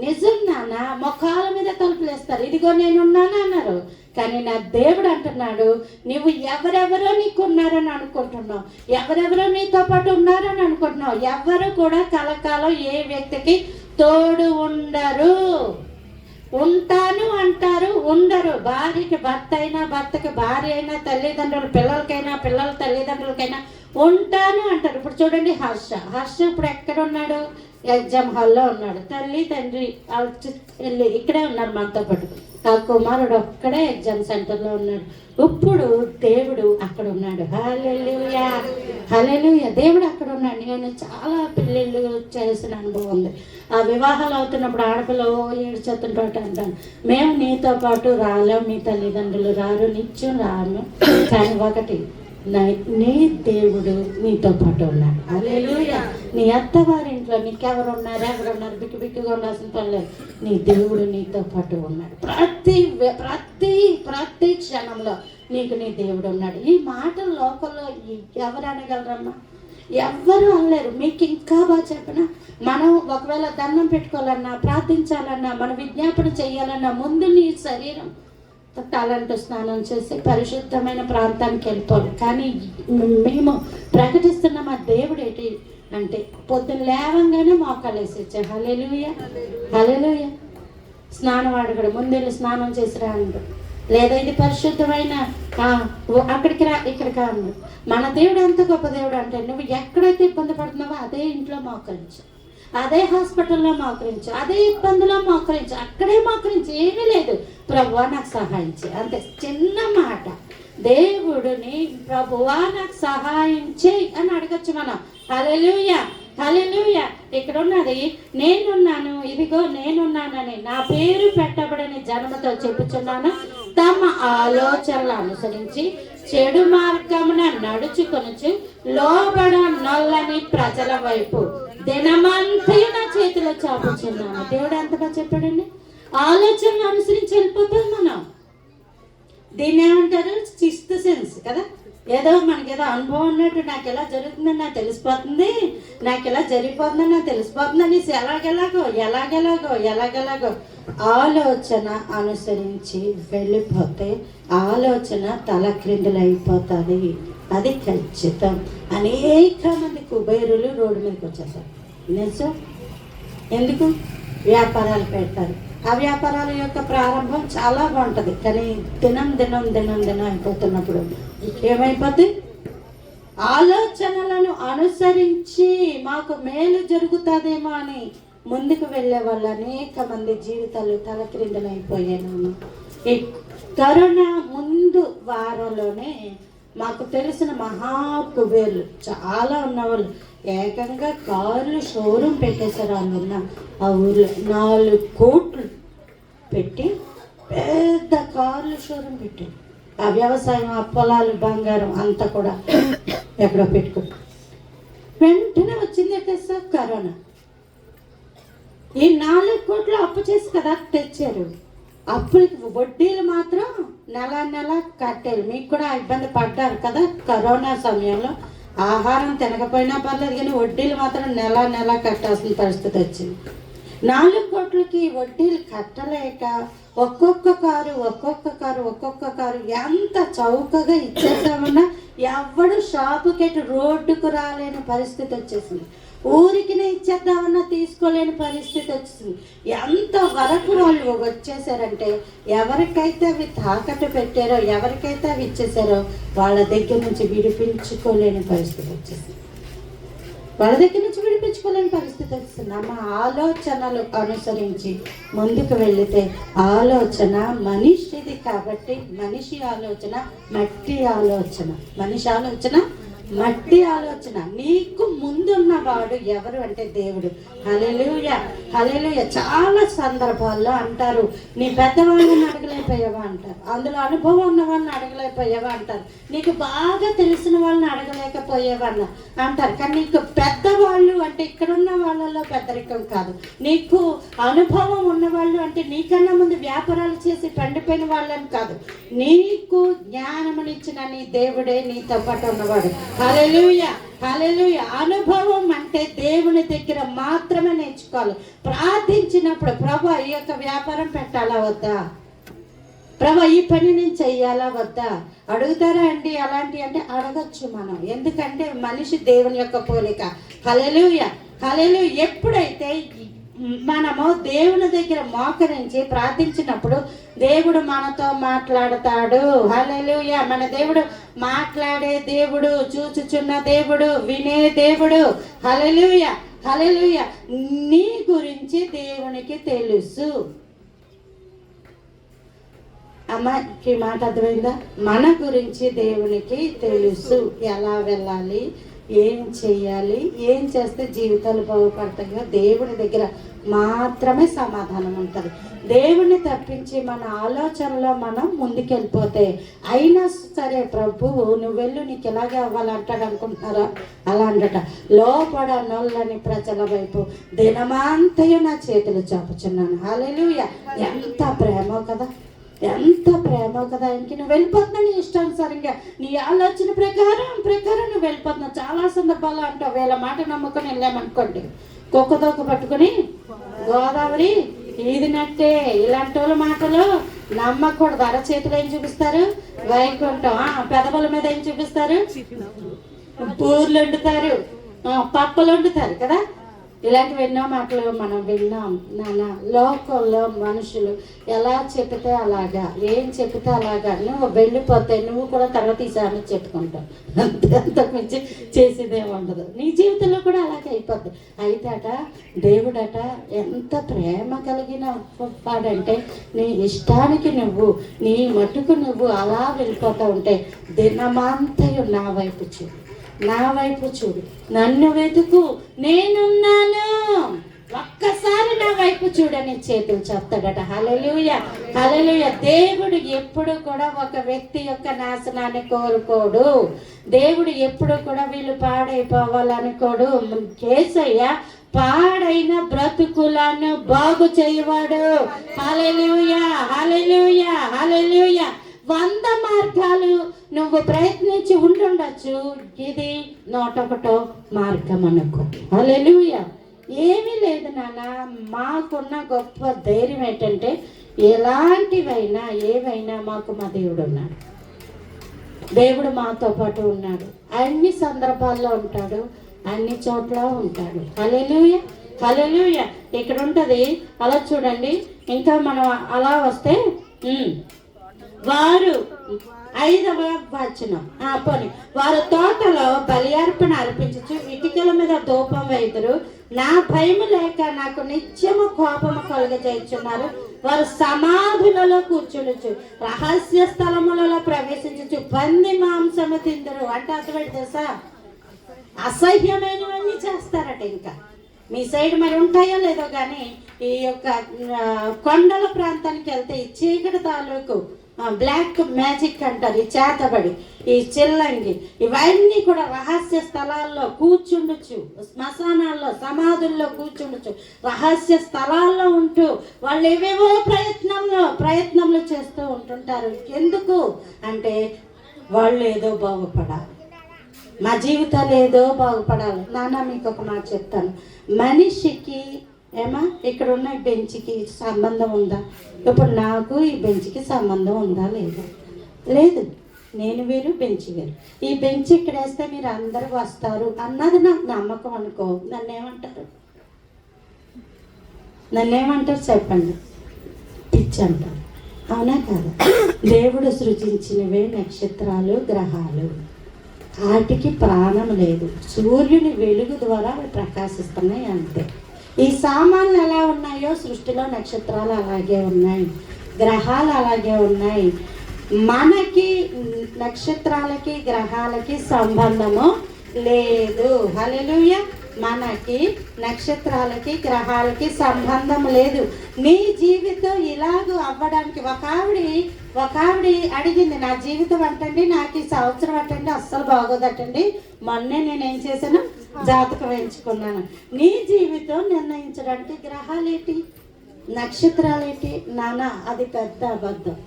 నిజం నాన్న, మొఖాల మీద తలుపులు వేస్తారు. ఇదిగో నేనున్నాను అన్నారు. కానీ నా దేవుడు అంటున్నాడు, నువ్వు ఎవరెవరో నీకు ఉన్నారని అనుకుంటున్నావు, ఎవరెవరో నీతో పాటు ఉన్నారని అనుకుంటున్నావు. ఎవరు కూడా కలకాలం ఏ వ్యక్తికి తోడు ఉండరు. ఉంటాను అంటారు, ఉండరు. భార్యకి భర్త అయినా, భర్తకి భార్య అయినా, తల్లిదండ్రులు పిల్లలకైనా, పిల్లల తల్లిదండ్రులకైనా ఉంటాను అంటారు. ఇప్పుడు చూడండి, హర్ష ఇప్పుడు ఎక్కడ ఉన్నాడు? ఎగ్జామ్ హాల్లో ఉన్నాడు. తల్లి తండ్రి వెళ్ళి ఇక్కడే ఉన్నారు మనతో పాటు. ఆ కుమారుడు ఒక్కడే ఎగ్జామ్ సెంటర్లో ఉన్నాడు. ఇప్పుడు దేవుడు అక్కడ ఉన్నాడు. హల్లెలూయా, హల్లెలూయా. దేవుడు అక్కడ ఉన్నాడు. నేను చాలా పెళ్ళిళ్ళు చేసిన అనుభవం ఉంది. ఆ వివాహాలు అవుతున్నప్పుడు ఆడపిల్ల ఏడ్చేస్తుంటాట అంటాను, మేము నీతో పాటు రాలేం, మీ తల్లిదండ్రులు రారు, నిత్యం రాము, కానీ ఒకటి నీ దేవుడు నీతో పాటు ఉన్నాడు. హల్లెలూయా. నీ అత్తవారింట్లో నీకెవరు ఉన్నారు, ఎవరున్నారు, బిక్కుగా ఉండాల్సిన పని లేదు. నీ దేవుడు నీతో పాటు ఉన్నాడు. ప్రతి క్షణంలో నీకు నీ దేవుడు ఉన్నాడు. ఈ మాటలు లోకంలో ఎవరు అనగలరమ్మా? ఎవ్వరు అనలేరు. మీకు ఇంకా బాగా చెప్పిన, మనం ఒకవేళ దండం పెట్టుకోవాలన్నా, ప్రార్థించాలన్నా, మనం విజ్ఞాపన చేయాలన్నా ముందు నీ శరీరం తలంటు స్నానం చేసి పరిశుద్ధమైన ప్రాంతానికి వెళ్ళిపోవాలి. కానీ మేము ప్రకటిస్తున్న మా దేవుడు ఏంటి అంటే పొద్దున్న లేవంగానే మోకాళ్ళు వేసి హల్లెలూయా, హల్లెలూయా. స్నానం అడగడు, ముందెళ్ళి స్నానం చేసి రా అంటాడు. లేదా ఇది పరిశుద్ధమైన అక్కడికి రా, ఇక్కడికి అన్నాడు. మన దేవుడు ఎంత గొప్ప దేవుడు అంటే, నువ్వు ఎక్కడైతే ఇబ్బంది పడుతున్నావో అదే ఇంట్లో మోకరించు, అదే హాస్పిటల్లో మోకరించు, అదే ఇబ్బందిలో మోకరించు, అక్కడే మోకరించు. ఏమీ లేదు, ప్రభువా నాకు సహాయం చేయి, అంతే. చిన్న మాట. దేవుడిని ప్రభువా నాకు సహాయం చేయి అని అడగచ్చు మనం. హల్లెలూయా, హల్లెలూయా. ఇక్కడ ఉన్నది నేనున్నాను, ఇదిగో నేనున్నానని నా పేరు పెట్టబడని జనముతో చెప్పుచున్నాను. తమ ఆలోచనలు అనుసరించి చెడు మార్గమున నడుచుకొనుచు లోబడ నొల్లని ప్రజల వైపు దినమంతయు నా చేతిలో చాపుచున్నాను. దేవుడు ఎంతగా చెప్పాడండి. ఆలోచనలు అనుసరించి వెళ్ళిపోతాం మనం. దీన్ని ఏమంటారు? సిక్స్త్ సెన్స్ కదా. ఏదో మనకేదో అనుభవం ఉన్నట్టు నాకు ఎలా జరుగుతుందని నాకు తెలిసిపోతుంది, నాకు ఎలా జరిగిపోతుందని నాకు తెలిసిపోతుందని ఎలాగెలాగో ఆలోచన అనుసరించి వెళ్ళిపోతే ఆలోచన తల క్రిందులు అయిపోతుంది. అది ఖచ్చితం. అనేక మంది కుబేరులు రోడ్డు మీదకి వచ్చేస్తారు. నిజం. ఎందుకు? వ్యాపారాలు పెడతారు. ఆ వ్యాపారాల యొక్క ప్రారంభం చాలా బాగుంటుంది, కానీ దినం అయిపోతున్నప్పుడు ఏమైపోతుంది? ఆలోచనలను అనుసరించి మాకు మేలు జరుగుతుందేమో అని ముందుకు వెళ్ళే వాళ్ళు అనేక మంది జీవితాలు తలక్రిందులైపోయాను. ఈ కరోనా ముందు వారంలోనే మాకు తెలిసిన మహా కుబేర్లు చాలా ఉన్నవాళ్ళు ఏకంగా కార్లు షోరూమ్ పెట్టేశారు. వాళ్ళు ఉన్న ఆ ఊర్లో 4 కోట్లు పెట్టి పెద్ద కార్లు షోరూమ్ పెట్టారు. ఆ వ్యవసాయం, ఆ పొలాలు, బంగారం అంతా కూడా ఎక్కడో పెట్టుకుంటారు. వెంటనే వచ్చింది కదా కరోనా. ఈ 4 కోట్లు అప్పు చేసి కదా తెచ్చారు. అప్పులకి వడ్డీలు మాత్రం నెల కట్టారు. మీకు కూడా ఇబ్బంది పడ్డారు కదా కరోనా సమయంలో. ఆహారం తినకపోయినా పర్లేదు, కానీ వడ్డీలు మాత్రం నెల కట్టాల్సిన పరిస్థితి వచ్చింది. 4 కోట్లకి వడ్డీలు కట్టలేక ఒక్కొక్క కారు ఎంత చౌకగా ఇచ్చేద్దామన్నా ఎవడు షాపుకెట్టి రోడ్డుకు రాలేని పరిస్థితి వచ్చేసింది. ఊరికినే ఇచ్చేద్దామన్నా తీసుకోలేని పరిస్థితి వచ్చింది. ఎంత వరకు వాళ్ళు వచ్చేసారంటే ఎవరికైతే అవి తాకట్టు పెట్టారో, ఎవరికైతే అవి ఇచ్చేసారో వాళ్ళ దగ్గర నుంచి విడిపించుకోలేని పరిస్థితి వచ్చేసింది. మా ఆలోచనలు అనుసరించి ముందుకు వెళితే ఆలోచన మనిషిది కాబట్టి మనిషి ఆలోచన మట్టి ఆలోచన. నీకు ముందున్నవాడు ఎవరు అంటే దేవుడు. హల్లెలూయా. చాలా సందర్భాల్లో అంటారు, నీ పెద్దవాళ్ళని అడగలేకపోయావా అంటారు, అందులో అనుభవం ఉన్న వాళ్ళని అడగలేకపోయావా అంటారు, నీకు బాగా తెలిసిన వాళ్ళని అడగలేకపోయావా అంటారు. కానీ నీకు పెద్దవాళ్ళు అంటే ఇక్కడున్న వాళ్ళలో పెద్దరికం కాదు. నీకు అనుభవం ఉన్నవాళ్ళు అంటే నీకన్నా ముందు వ్యాపారాలు చేసి పండిపోయిన వాళ్ళని కాదు, నీకు జ్ఞానమునిచ్చిన నీ దేవుడే నీతో పాటు ఉన్నవాడు. హల్లెలూయా. అనుభవం అంటే దేవుని దగ్గర మాత్రమే నేర్చుకోవాలి. ప్రార్థించినప్పుడు ప్రభు ఈ యొక్క వ్యాపారం పెట్టాలా వద్దా, ప్రభు ఈ పని నేను చెయ్యాలా వద్దా అడుగుతారా అండి? అలాంటి అంటే అడగచ్చు మనం, ఎందుకంటే మనిషి దేవుని యొక్క పోలిక. హల్లెలూయా. ఎప్పుడైతే మనము దేవుని దగ్గర మోకరించి ప్రార్థించినప్పుడు దేవుడు మనతో మాట్లాడతాడు. హల్లెలూయా. మన దేవుడు మాట్లాడే దేవుడు, చూచుచున్న దేవుడు, వినే దేవుడు. హల్లెలూయా. నీ గురించి దేవునికి తెలుసు. అమ్మకి మాట అర్థమైందా? మన గురించి దేవునికి తెలుసు. ఎలా వెళ్ళాలి, ఏం చెయ్యాలి, ఏం చేస్తే జీవితాలు బాగుపడతాయో దేవుని దగ్గర మాత్రమే సమాధానం ఉంటుంది. దేవుని తప్పించి మన ఆలోచనలో మనం ముందుకెళ్ళిపోతే అయినా సరే ప్రభువు నువ్వు వెళ్ళు, నీకు ఎలాగే అవ్వాలంటాడు అనుకుంటున్నారా? అలా అంటట, లోపడ నొల్లని ప్రజల వైపు దినమంతయు నా చేతులు చాపుచున్నాను. హల్లెలూయా. ఎంత ప్రేమో కదా. ఇంక నువ్వు వెళ్ళిపోతున్నా నీ ఇష్టానుసారంగా, నీ ఆలోచన ప్రకారం నువ్వు వెళ్ళిపోతున్నావు. చాలా సందర్భాలు అంటావు, వీళ్ళ మాట నమ్ముకొని వెళ్ళామనుకోండి, కుక్కతోక పట్టుకుని గోదావరి ఈదినట్టే. ఇలాంటి వాళ్ళ మాటలు నమ్మకూడదు. అరచేతులు ఏం చూపిస్తారు? వైకుంఠం. పెదవుల మీద ఏం చూపిస్తారు? పూర్లు వండుతారు, పప్పులు వండుతారు కదా. ఇలాంటివి ఎన్నో మాటలు మనం విన్నాం నాన్న. లోకంలో మనుషులు ఎలా చెప్తే అలాగా, ఏం చెప్తే అలాగా నువ్వు వెళ్ళిపోతే నువ్వు కూడా తర్వాత ఈసారి చెప్పుకుంటావు. అంతకు మించి చేసేదేమి ఉండదు. నీ జీవితంలో కూడా అలాగే అయిపోద్ది. అయితే దేవుడట ఎంత ప్రేమ కలిగిన వాడంటే నీ ఇష్టానికి నువ్వు, నీ మటుకు నువ్వు అలా వెళ్ళిపోతూ ఉంటే దినమంతయు నా వైపు చూడు, నన్ను వెతుకు, నేనున్నాను. ఒక్కసారి నా వైపు చూడని చేతులు చెప్తాడట. హల్లెలూయా, హల్లెలూయా. దేవుడు ఎప్పుడు కూడా ఒక వ్యక్తి యొక్క నాశనాన్ని కోరుకోడు. దేవుడు ఎప్పుడు కూడా వీళ్ళు పాడైపోవాలనుకోడు. యేసయ్య పాడైన బ్రతుకులను బాగు చేయవాడు. హల్లెలూయా, హల్లెలూయా, హల్లెలూయా. 100 మార్గాలు నువ్వు ప్రయత్నించి ఉండుండొచ్చు, ఇది 101 మార్గం అనుకో. హల్లెలూయా. ఏమీ లేదు నాన్న, మాకున్న గొప్ప ధైర్యం ఏంటంటే ఎలాంటివైనా ఏవైనా మాకు మా దేవుడు ఉన్నాడు. దేవుడు మాతో పాటు ఉన్నాడు. అన్ని సందర్భాల్లో ఉంటాడు, అన్ని చోట్ల ఉంటాడు. హల్లెలూయా, హల్లెలూయా. ఇక్కడ ఉంటుంది అలా చూడండి. ఇంకా మనం అలా వస్తే వారు 5వ వచనం పోనీ, వారు తోటలో బలి అర్పణ అర్పించచ్చు, ఇటుకల మీద ధూపం వేయుదురు. నా భయము లేక నాకు నిత్యము కోపము కలుగజేయుచున్నారు. వారు సమాధులలో కూర్చుండొచ్చు, రహస్య స్థలములలో ప్రవేశించచ్చు, పంది మాంసము తిందరు. అంటే అర్థం తెలుసా? అసహ్యమైనవన్నీ చేస్తారట. ఇంకా మీ సైడ్ మరి ఉంటాయో లేదో కానీ ఈ యొక్క కొండల ప్రాంతానికి వెళ్తే ఈ చీకటి తాలూకు బ్లాక్ మ్యాజిక్ అంటారు, ఈ చేతబడి, ఈ చిల్లంగి, ఇవన్నీ కూడా రహస్య స్థలాల్లో కూర్చుండొచ్చు, శ్మశానాల్లో సమాధుల్లో కూర్చుండొచ్చు, రహస్య స్థలాల్లో ఉంటూ వాళ్ళు ఏవేవో ప్రయత్నంలో చేస్తూ ఉంటుంటారు. ఎందుకు అంటే వాళ్ళు ఏదో బాగుపడాలి, మా జీవితాలు ఏదో బాగుపడాలి. నాన్న మీకు ఒక మాట చెప్తాను. మనిషికి ఇక్కడ ఉన్న ఈ బెంచ్కి సంబంధం ఉందా? ఇప్పుడు నాకు ఈ బెంచ్కి సంబంధం ఉందా లేదా? లేదు. నేను వేరు, బెంచ్ వేరు. ఈ బెంచ్ ఇక్కడ వేస్తే మీరు అందరూ వస్తారు అన్నది నాకు నమ్మకం అనుకో. నన్నేమంటారు చెప్పండి? పిచ్చి అంటారు. అవునా కాదా? దేవుడు సృజించినవే నక్షత్రాలు, గ్రహాలు, వాటికి ప్రాణం లేదు. సూర్యుని వెలుగు ద్వారా అవి ప్రకాశిస్తున్నాయి అంతే. ఈ సామాన్లు ఎలా ఉన్నాయో సృష్టిలో నక్షత్రాలు అలాగే ఉన్నాయి, గ్రహాలు అలాగే ఉన్నాయి. మనకి నక్షత్రాలకి గ్రహాలకి సంబంధము లేదు. హల్లెలూయా. మనకి నక్షత్రాలకి గ్రహాలకి సంబంధం లేదు. నీ జీవితం ఇలాగూ అవ్వడానికి ఒక ఆవిడ అడిగింది, నా జీవితం అంటండి, నాకు ఈ సంవత్సరం అంటండి అస్సలు బాగోదటండి, మొన్నే నేనేం చేశాను, జాతకం ఎంచుకున్నాను. నీ జీవితం నిర్ణయించడానికి గ్రహాలేటి, నక్షత్రాలేటి? నానా, అది పెద్ద అబద్ధం.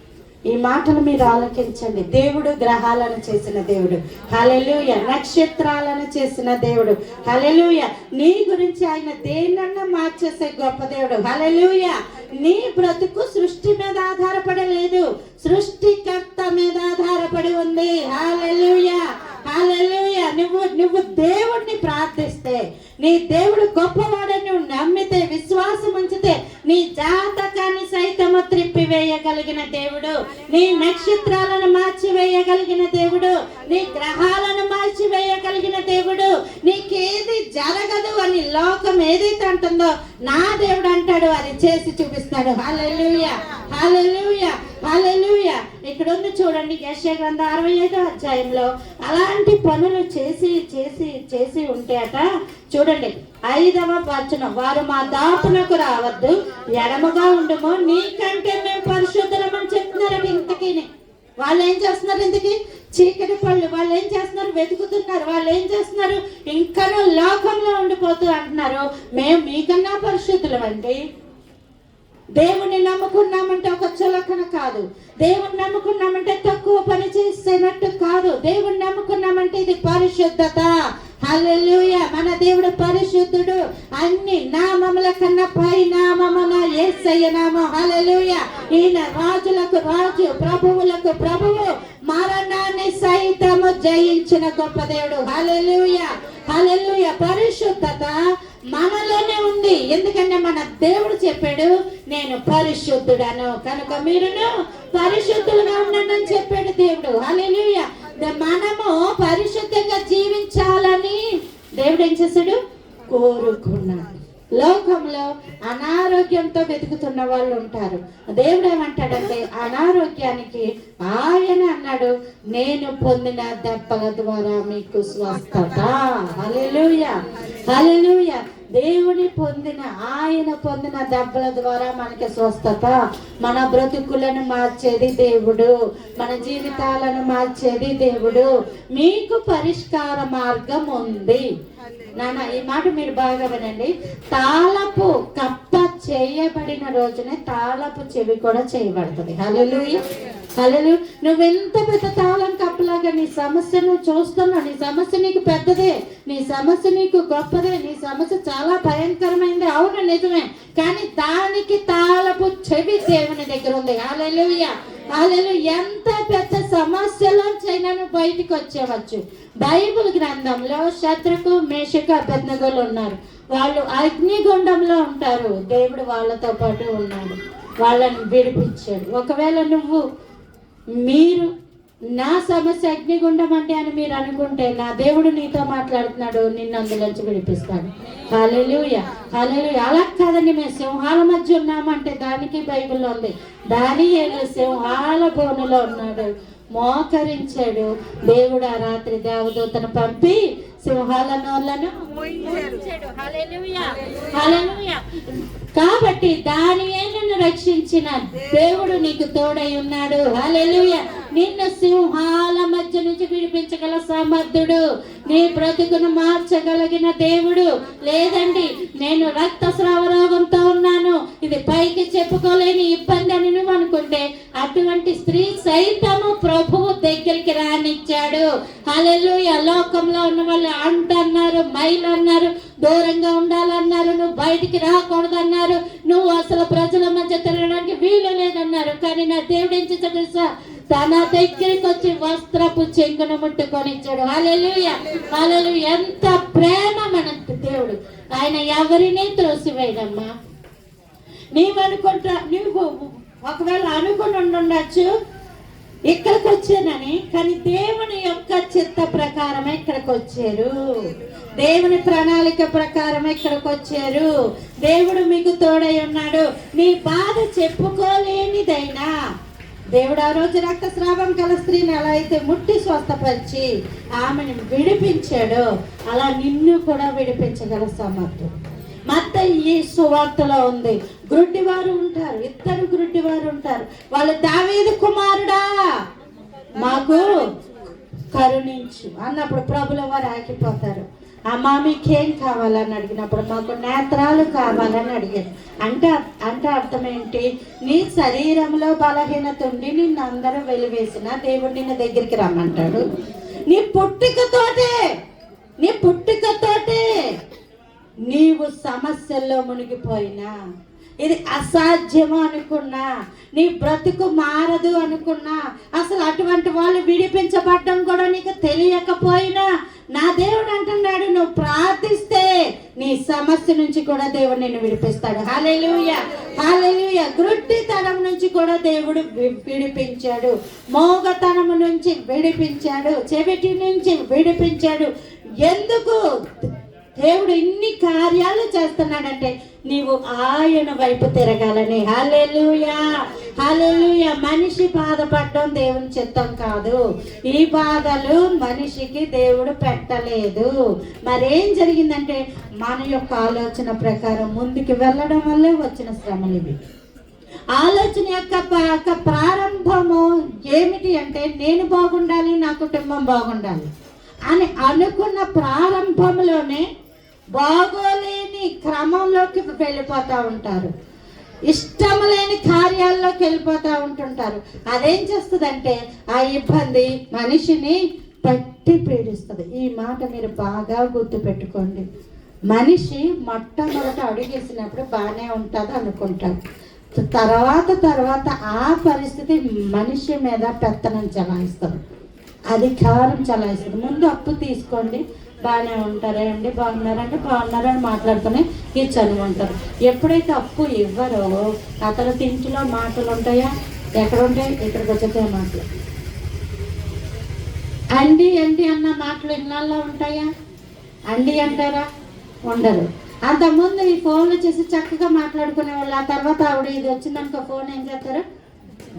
ఈ మాటలు మీరు ఆలోచించండి. దేవుడు గ్రహాలను చేసిన దేవుడు. హల్లెలూయా. నక్షత్రాలను చేసిన దేవుడు. హల్లెలూయా. నీ గురించి ఆయన దేన్నన్నా మార్చేసే గొప్ప దేవుడు. హల్లెలూయా. నీ బ్రతుకు సృష్టి మీద ఆధారపడలేదు, సృష్టికర్త మీద ఆధారపడి ఉంది. హల్లెలూయా, హల్లెలూయా. నువ్వు దేవుడిని ప్రార్థిస్తే, నీ దేవుడు గొప్పవాడని నువ్వు నమ్మితే, విశ్వాసం ఉంచితే, నీ జాతకాన్ని సైతము త్రిప్పివేయగలిగిన దేవుడు, నీ నక్షత్రాలను మార్చివేయగలిగిన దేవుడు, నీ గ్రహాలను మార్చివేయగలిగిన దేవుడు. నీకేది జరగదు అని లోకం ఏదైతే అంటుందో నా దేవుడు అంటాడు, అది చేసి చూపిస్తాడు. హల్లెలూయా, హల్లెలూయా, హల్లెలూయా. ఇక్కడ ఉంది చూడండి, యెషయా గ్రంథం 65వ అధ్యాయంలో అలాంటి పనులు చేసి ఉంటే అట. చూడండి 5వ వచనం, వారు మా దాపునకు రావద్దు, ఎడమగా ఉండుము, నీకంటే మేము పరిశుద్ధులమని చెప్తున్నారు. ఇంతకీ వాళ్ళు ఏం చేస్తున్నారు? ఇంతకీ చీకటి పళ్ళు వాళ్ళు ఏం చేస్తున్నారు? వెతుకుతున్నారు. వాళ్ళు ఏం చేస్తున్నారు? ఇంకనూ లోకంలో ఉండిపోతూ అంటున్నారు, మేము మీకన్నా పరిశుద్ధులమండి. దేవుణ్ణి నమ్ముకున్నామంటే ఒక చులకన కాదు, దేవుణ్ణి నమ్ముకున్నామంటే తక్కువ పని చేసేనట్టు కాదు. దేవుణ్ణి నమ్ముకున్నామంటే ఇది పరిశుద్ధత. హల్లెలూయా. మన దేవుడు పరిశుద్ధుడు. అన్ని నామముల కన్నా పై నామమున యేసయ్య నామం. హల్లెలూయా. ఈయన రాజులకు రాజు, ప్రభువులకు ప్రభువు, మరణాన్ని సైతము జయించిన గొప్ప దేవుడు. హల్లెలూయా, హల్లెలూయా. పరిశుద్ధత మనలోనే ఉంది. ఎందుకంటే మన దేవుడు చెప్పాడు, నేను పరిశుద్ధుడను కనుక మీరును పరిశుద్ధులుగా ఉండండి అని చెప్పాడు దేవుడు. హల్లెలూయా. మనము పరిశుద్ధంగా జీవించాలని దేవుడు ఏం చేశాడు? కోరుకున్నాడు. లోకంలో అనారోగ్యంతో వెతుకుతున్న వాళ్ళు ఉంటారు. దేవుడు ఏమంటాడంటే, అనారోగ్యానికి ఆయన అన్నాడు, నేను పొందిన దెబ్బల ద్వారా మీకు స్వస్థత. హల్లెలూయా, హల్లెలూయా. దేవుని ఆయన పొందిన దెబ్బల ద్వారా మనకి స్వస్థత. మన బ్రతుకులను మార్చేది దేవుడు, మన జీవితాలను మార్చేది దేవుడు. మీకు పరిష్కార మార్గం ఉంది. నాన్న, ఈ మాట మీరు బాగా వినండి. తాళపు కప్ప చేయబడిన రోజునే తాళపు చెవి కూడా చేయబడుతుంది. హల్లెలూయా, హల్లెలూయా. నువ్వెంత పెద్ద తాళం కప్పలాగా నీ సమస్యను చూస్తున్నావు. నీ సమస్య నీకు పెద్దదే, నీ సమస్య నీకు గొప్పదే, నీ సమస్య చాలా భయంకరమైంది. అవును, నిజమే. కానీ దానికి తాళపు చెవి దేవుని దగ్గర ఉంది. హల్లెలూయా, హల్లెలూయా. ఎంత పెద్ద సమస్యలోంచైనా నువ్వు బయటికి వచ్చేవచ్చు. బైబిల్ గ్రంథంలో శద్రకు, మేషకు, అబేద్నెగోలు ఉన్నారు. వాళ్ళు అగ్నిగుండంలో ఉంటారు. దేవుడు వాళ్ళతో పాటు ఉన్నాడు, వాళ్ళని విడిపించాడు. ఒకవేళ మీరు నా సమస్య అగ్నిగుండం అంటే అని మీరు అనుకుంటే, నా దేవుడు నీతో మాట్లాడుతున్నాడు, నిన్ను అందులోంచి విడిపిస్తాడు. హల్లెలూయా, హల్లెలూయా. అలా కాదండి, మేము సింహాల మధ్య ఉన్నామంటే దానికి బైబిల్లో ఉంది. దానియేలు సింహాల బోనులో ఉన్నాడు, మోకరించాడు. దేవుడు ఆ రాత్రి దేవదూతను పంపి సింహాల నోళ్ళను మూయించాడు. హల్లెలూయా, హల్లెలూయా. కాబట్టి దానియేలును రక్షించిన దేవుడు నీకు తోడై ఉన్నాడు. హల్లెలూయా. నిన్ను సింహాల మధ్య నుంచి విడిపించగల సమర్థుడు, నీ బ్రతుకును మార్చగలిగిన దేవుడు. లేదండి, నేను రక్తస్రావ రోగంతో ఉన్నాను, ఇది పైకి చెప్పుకోలేని ఇబ్బంది అని నువ్వు అనుకుంటే, అటువంటి స్త్రీ సైతము ప్రభువు దగ్గరికి రానిచ్చాడు. హల్లెలూయా. లోకంలో ఉన్న వాళ్ళు అంటన్నారు, మైలు అన్నారు, దూరంగా ఉండాలన్నారు, నువ్వు బయటికి రాకూడదన్నారు, నువ్వు అసలు ప్రజల మధ్య తిరగడానికి వీలు లేదన్నారు. కానీ నా దేవుడు ఏం చేశాడు తెలుసా? తన దగ్గరికి వచ్చి వస్త్రపు చెంగును ముట్టుకొని ఇచ్చాడు. హల్లెలూయా, హల్లెలూయా. ఎంత ప్రేమ మన దేవుడు. ఆయన ఎవరిని త్రోసివేయడమ్మా. నువ్వు ఒకవేళ అనుకుని ఉండొచ్చు ఇక్కడికి వచ్చానని, కానీ దేవుని యొక్క చిత్త ప్రకారమే ఇక్కడికి వచ్చారు, దేవుని ప్రణాళిక ప్రకారమే ఇక్కడికి వచ్చారు. దేవుడు మీకు తోడై ఉన్నాడు. నీ బాధ చెప్పుకోలేనిదైనా దేవుడు ఆ రోజు రక్తస్రావం గల స్త్రీని ఎలా అయితే ముట్టి స్వస్థపరిచి ఆమెను విడిపించాడో, అలా నిన్ను కూడా విడిపించగల సమర్థుడు. మత్తయి సువార్తలో ఉంది, గ్రుడ్డివారు ఉంటారు, ఇద్దరు గ్రుడ్డివారు ఉంటారు. వాళ్ళు దావీదు కుమారుడా మాకు కరుణించు అన్నప్పుడు ప్రభుల వారు ఆగిపోతారు. అమ్మా మీకేం కావాలని అడిగినప్పుడు మాకు నేత్రాలు కావాలని అడిగారు. అంటే అర్థం ఏంటి? నీ శరీరంలో బలహీనత ఉండి నిన్ను అందరూ వెలివేసిన దేవుడు నిన్న దగ్గరికి రమ్మంటాడు. నీ పుట్టుకతోటే నీవు సమస్యల్లో మునిగిపోయినా, ఇది అసాధ్యము అనుకున్నా, నీ బ్రతుకు మారదు అనుకున్నా, అసలు అటువంటి వాళ్ళు విడిపించబడ్డం కూడా నీకు తెలియకపోయినా, నా దేవుడు అంటున్నాడు, నువ్వు ప్రార్థిస్తే నీ సమస్య నుంచి కూడా దేవుడు నిన్ను విడిపిస్తాడు. హల్లెలూయా, హల్లెలూయా. గ్రుడ్డితనం నుంచి కూడా దేవుడు విడిపించాడు, మోగతనం నుంచి విడిపించాడు, చెవిటి నుంచి విడిపించాడు. ఎందుకు దేవుడు ఇన్ని కార్యాలు చేస్తున్నాడంటే నీవు ఆయన వైపు తిరగాలని. హల్లెలూయా, హల్లెలూయా. మనిషి బాధపడడం దేవుని చిత్తం కాదు. ఈ బాధలు మనిషికి దేవుడు పెట్టలేదు. మరేం జరిగిందంటే మన యొక్క ఆలోచన ప్రకారం ముందుకు వెళ్ళడం వల్లే వచ్చిన శ్రమలు ఇవి. ఆలోచన యొక్క ప్రారంభము ఏమిటి అంటే, నేను బాగుండాలి, నా కుటుంబం బాగుండాలి అని అనుకున్న ప్రారంభంలోనే బాగోలేని క్రమంలోకి వెళ్ళిపోతూ ఉంటారు, ఇష్టం లేని కార్యాల్లోకి వెళ్ళిపోతూ ఉంటుంటారు. అదేం చేస్తుందంటే ఆ ఇబ్బంది మనిషిని పట్టి పీడిస్తుంది. ఈ మాట మీరు బాగా గుర్తుపెట్టుకోండి. మనిషి మొట్టమొదట అడుగేసినప్పుడు బాగానే ఉంటుంది అనుకుంటారు, తర్వాత ఆ పరిస్థితి మనిషి మీద పెత్తనం చలాయిస్తుంది, అధికారం చలాయిస్తుంది. ముందు అప్పు తీసుకోండి, బాగానే ఉంటారా అండి, బాగున్నారంటే బాగున్నారని మాట్లాడుతూనే ఇచ్చని ఉంటారు. ఎప్పుడైతే అప్పు ఇవ్వరో అతను తింటిలో మాటలు ఉంటాయా? ఎక్కడ ఉంటాయి? ఇక్కడికి వచ్చే మాటలు. అండి అన్న మాటలు ఇళ్ళల్లో ఉంటాయా? అండి అంటారా? ఉండరు. అంతకుముందు ఈ ఫోన్లు చేసి చక్కగా మాట్లాడుకునే వాళ్ళు. ఆ తర్వాత ఆవిడ ఇది వచ్చిందనుకో ఫోన్ ఏం చేస్తారు?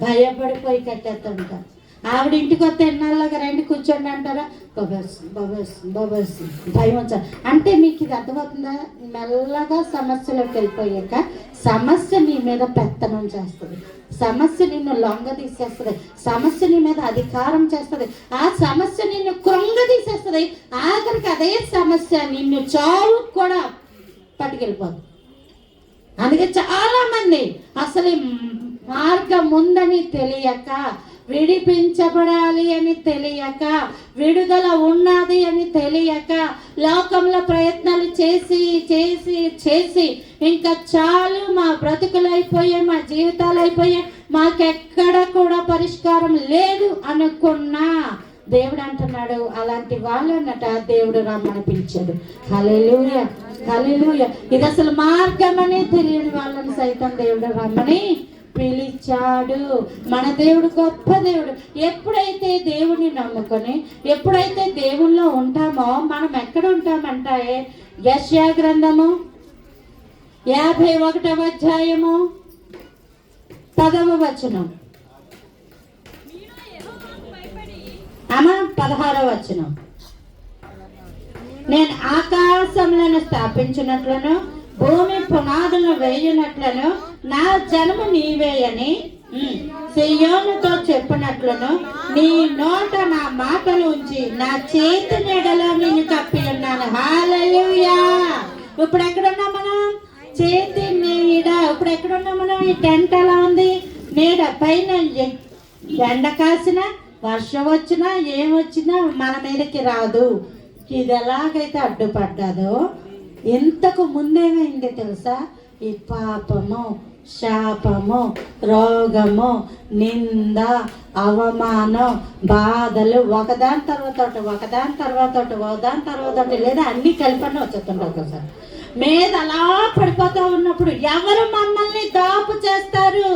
భయపడిపోయి కట్టేస్తుంటారు. ఆవిడ ఇంటికి వస్తే ఎన్నాళ్ళగా రండి కూర్చోండి అంటారా, బబర్స్ బబర్స్ బబర్స్ భయం వచ్చా అంటే మీకు ఇది అర్థమవుతుందా? మెల్లగా సమస్యలోకి వెళ్ళిపోయాక సమస్య నీ మీద పెత్తనం చేస్తుంది, సమస్య నిన్ను లొంగ తీసేస్తుంది, సమస్య నీ మీద అధికారం చేస్తుంది, ఆ సమస్య నిన్ను కృంగ తీసేస్తుంది. ఆఖరికి అదే సమస్య నిన్ను చావు కూడా పట్టుకెళ్ళిపోదు. అందుకే చాలా మంది అసలు మార్గం ఉందని తెలియక, విడిపించబడాలి అని తెలియక, విడుదల ఉన్నది అని తెలియక లోకంలో ప్రయత్నాలు చేసి చేసి చేసి ఇంకా చాలు, మా బ్రతుకులు అయిపోయాయి, మా జీవితాలు అయిపోయాయి, మాకెక్కడ కూడా పరిష్కారం లేదు అనుకున్నా దేవుడు అంటున్నాడు అలాంటి వాళ్ళనట దేవుడు రమ్మని పిలిచాడు. హల్లెలూయా హల్లెలూయా. ఇది అసలు మార్గం అనే తెలియని వాళ్ళని సైతం దేవుడు రమ్మని పిలిచాడు. మన దేవుడు గొప్ప దేవుడు. ఎప్పుడైతే దేవుడిని నమ్ముకొని ఎప్పుడైతే దేవుల్లో ఉంటామో మనం ఎక్కడ ఉంటామంటే యెషయా గ్రంథము 51వ అధ్యాయము 10వ వచనం, 16వ వచనం. నేను ఆకాశములను స్థాపించినట్లను భూమి పునాదులను వేయనట్లను నా జనము నీవే అని సియోనుతో చెప్పినట్లను నీ నోట నా మాటలు ఉంచి నా చేతి నీడలో నిన్ను కప్పి ఉన్నాను. హల్లెలూయా. ఇప్పుడు ఎక్కడున్నాం మనం? చేతి నీడ. ఇప్పుడు ఎక్కడున్నాం మనం? ఈ టెంట్ ఎలా ఉంది? నీడ పైన ఎండ కాసినా వర్షం వచ్చినా ఏమొచ్చినా మన మీదకి రాదు. ఇది ఎలాగైతే అడ్డుపడ్డాదో ఇంతకు ముందేమైంది తెలుసా? ఈ పాపము, శాపము, రోగము, నింద, అవమానం, బాధలు ఒకదాని తర్వాత లేదా అన్ని కలిపని వచ్చేస్తుంటారు ఒకసారి మీద అలా పడిపోతూ ఉన్నప్పుడు ఎవరు మమ్మల్ని దాపు చేస్తారు,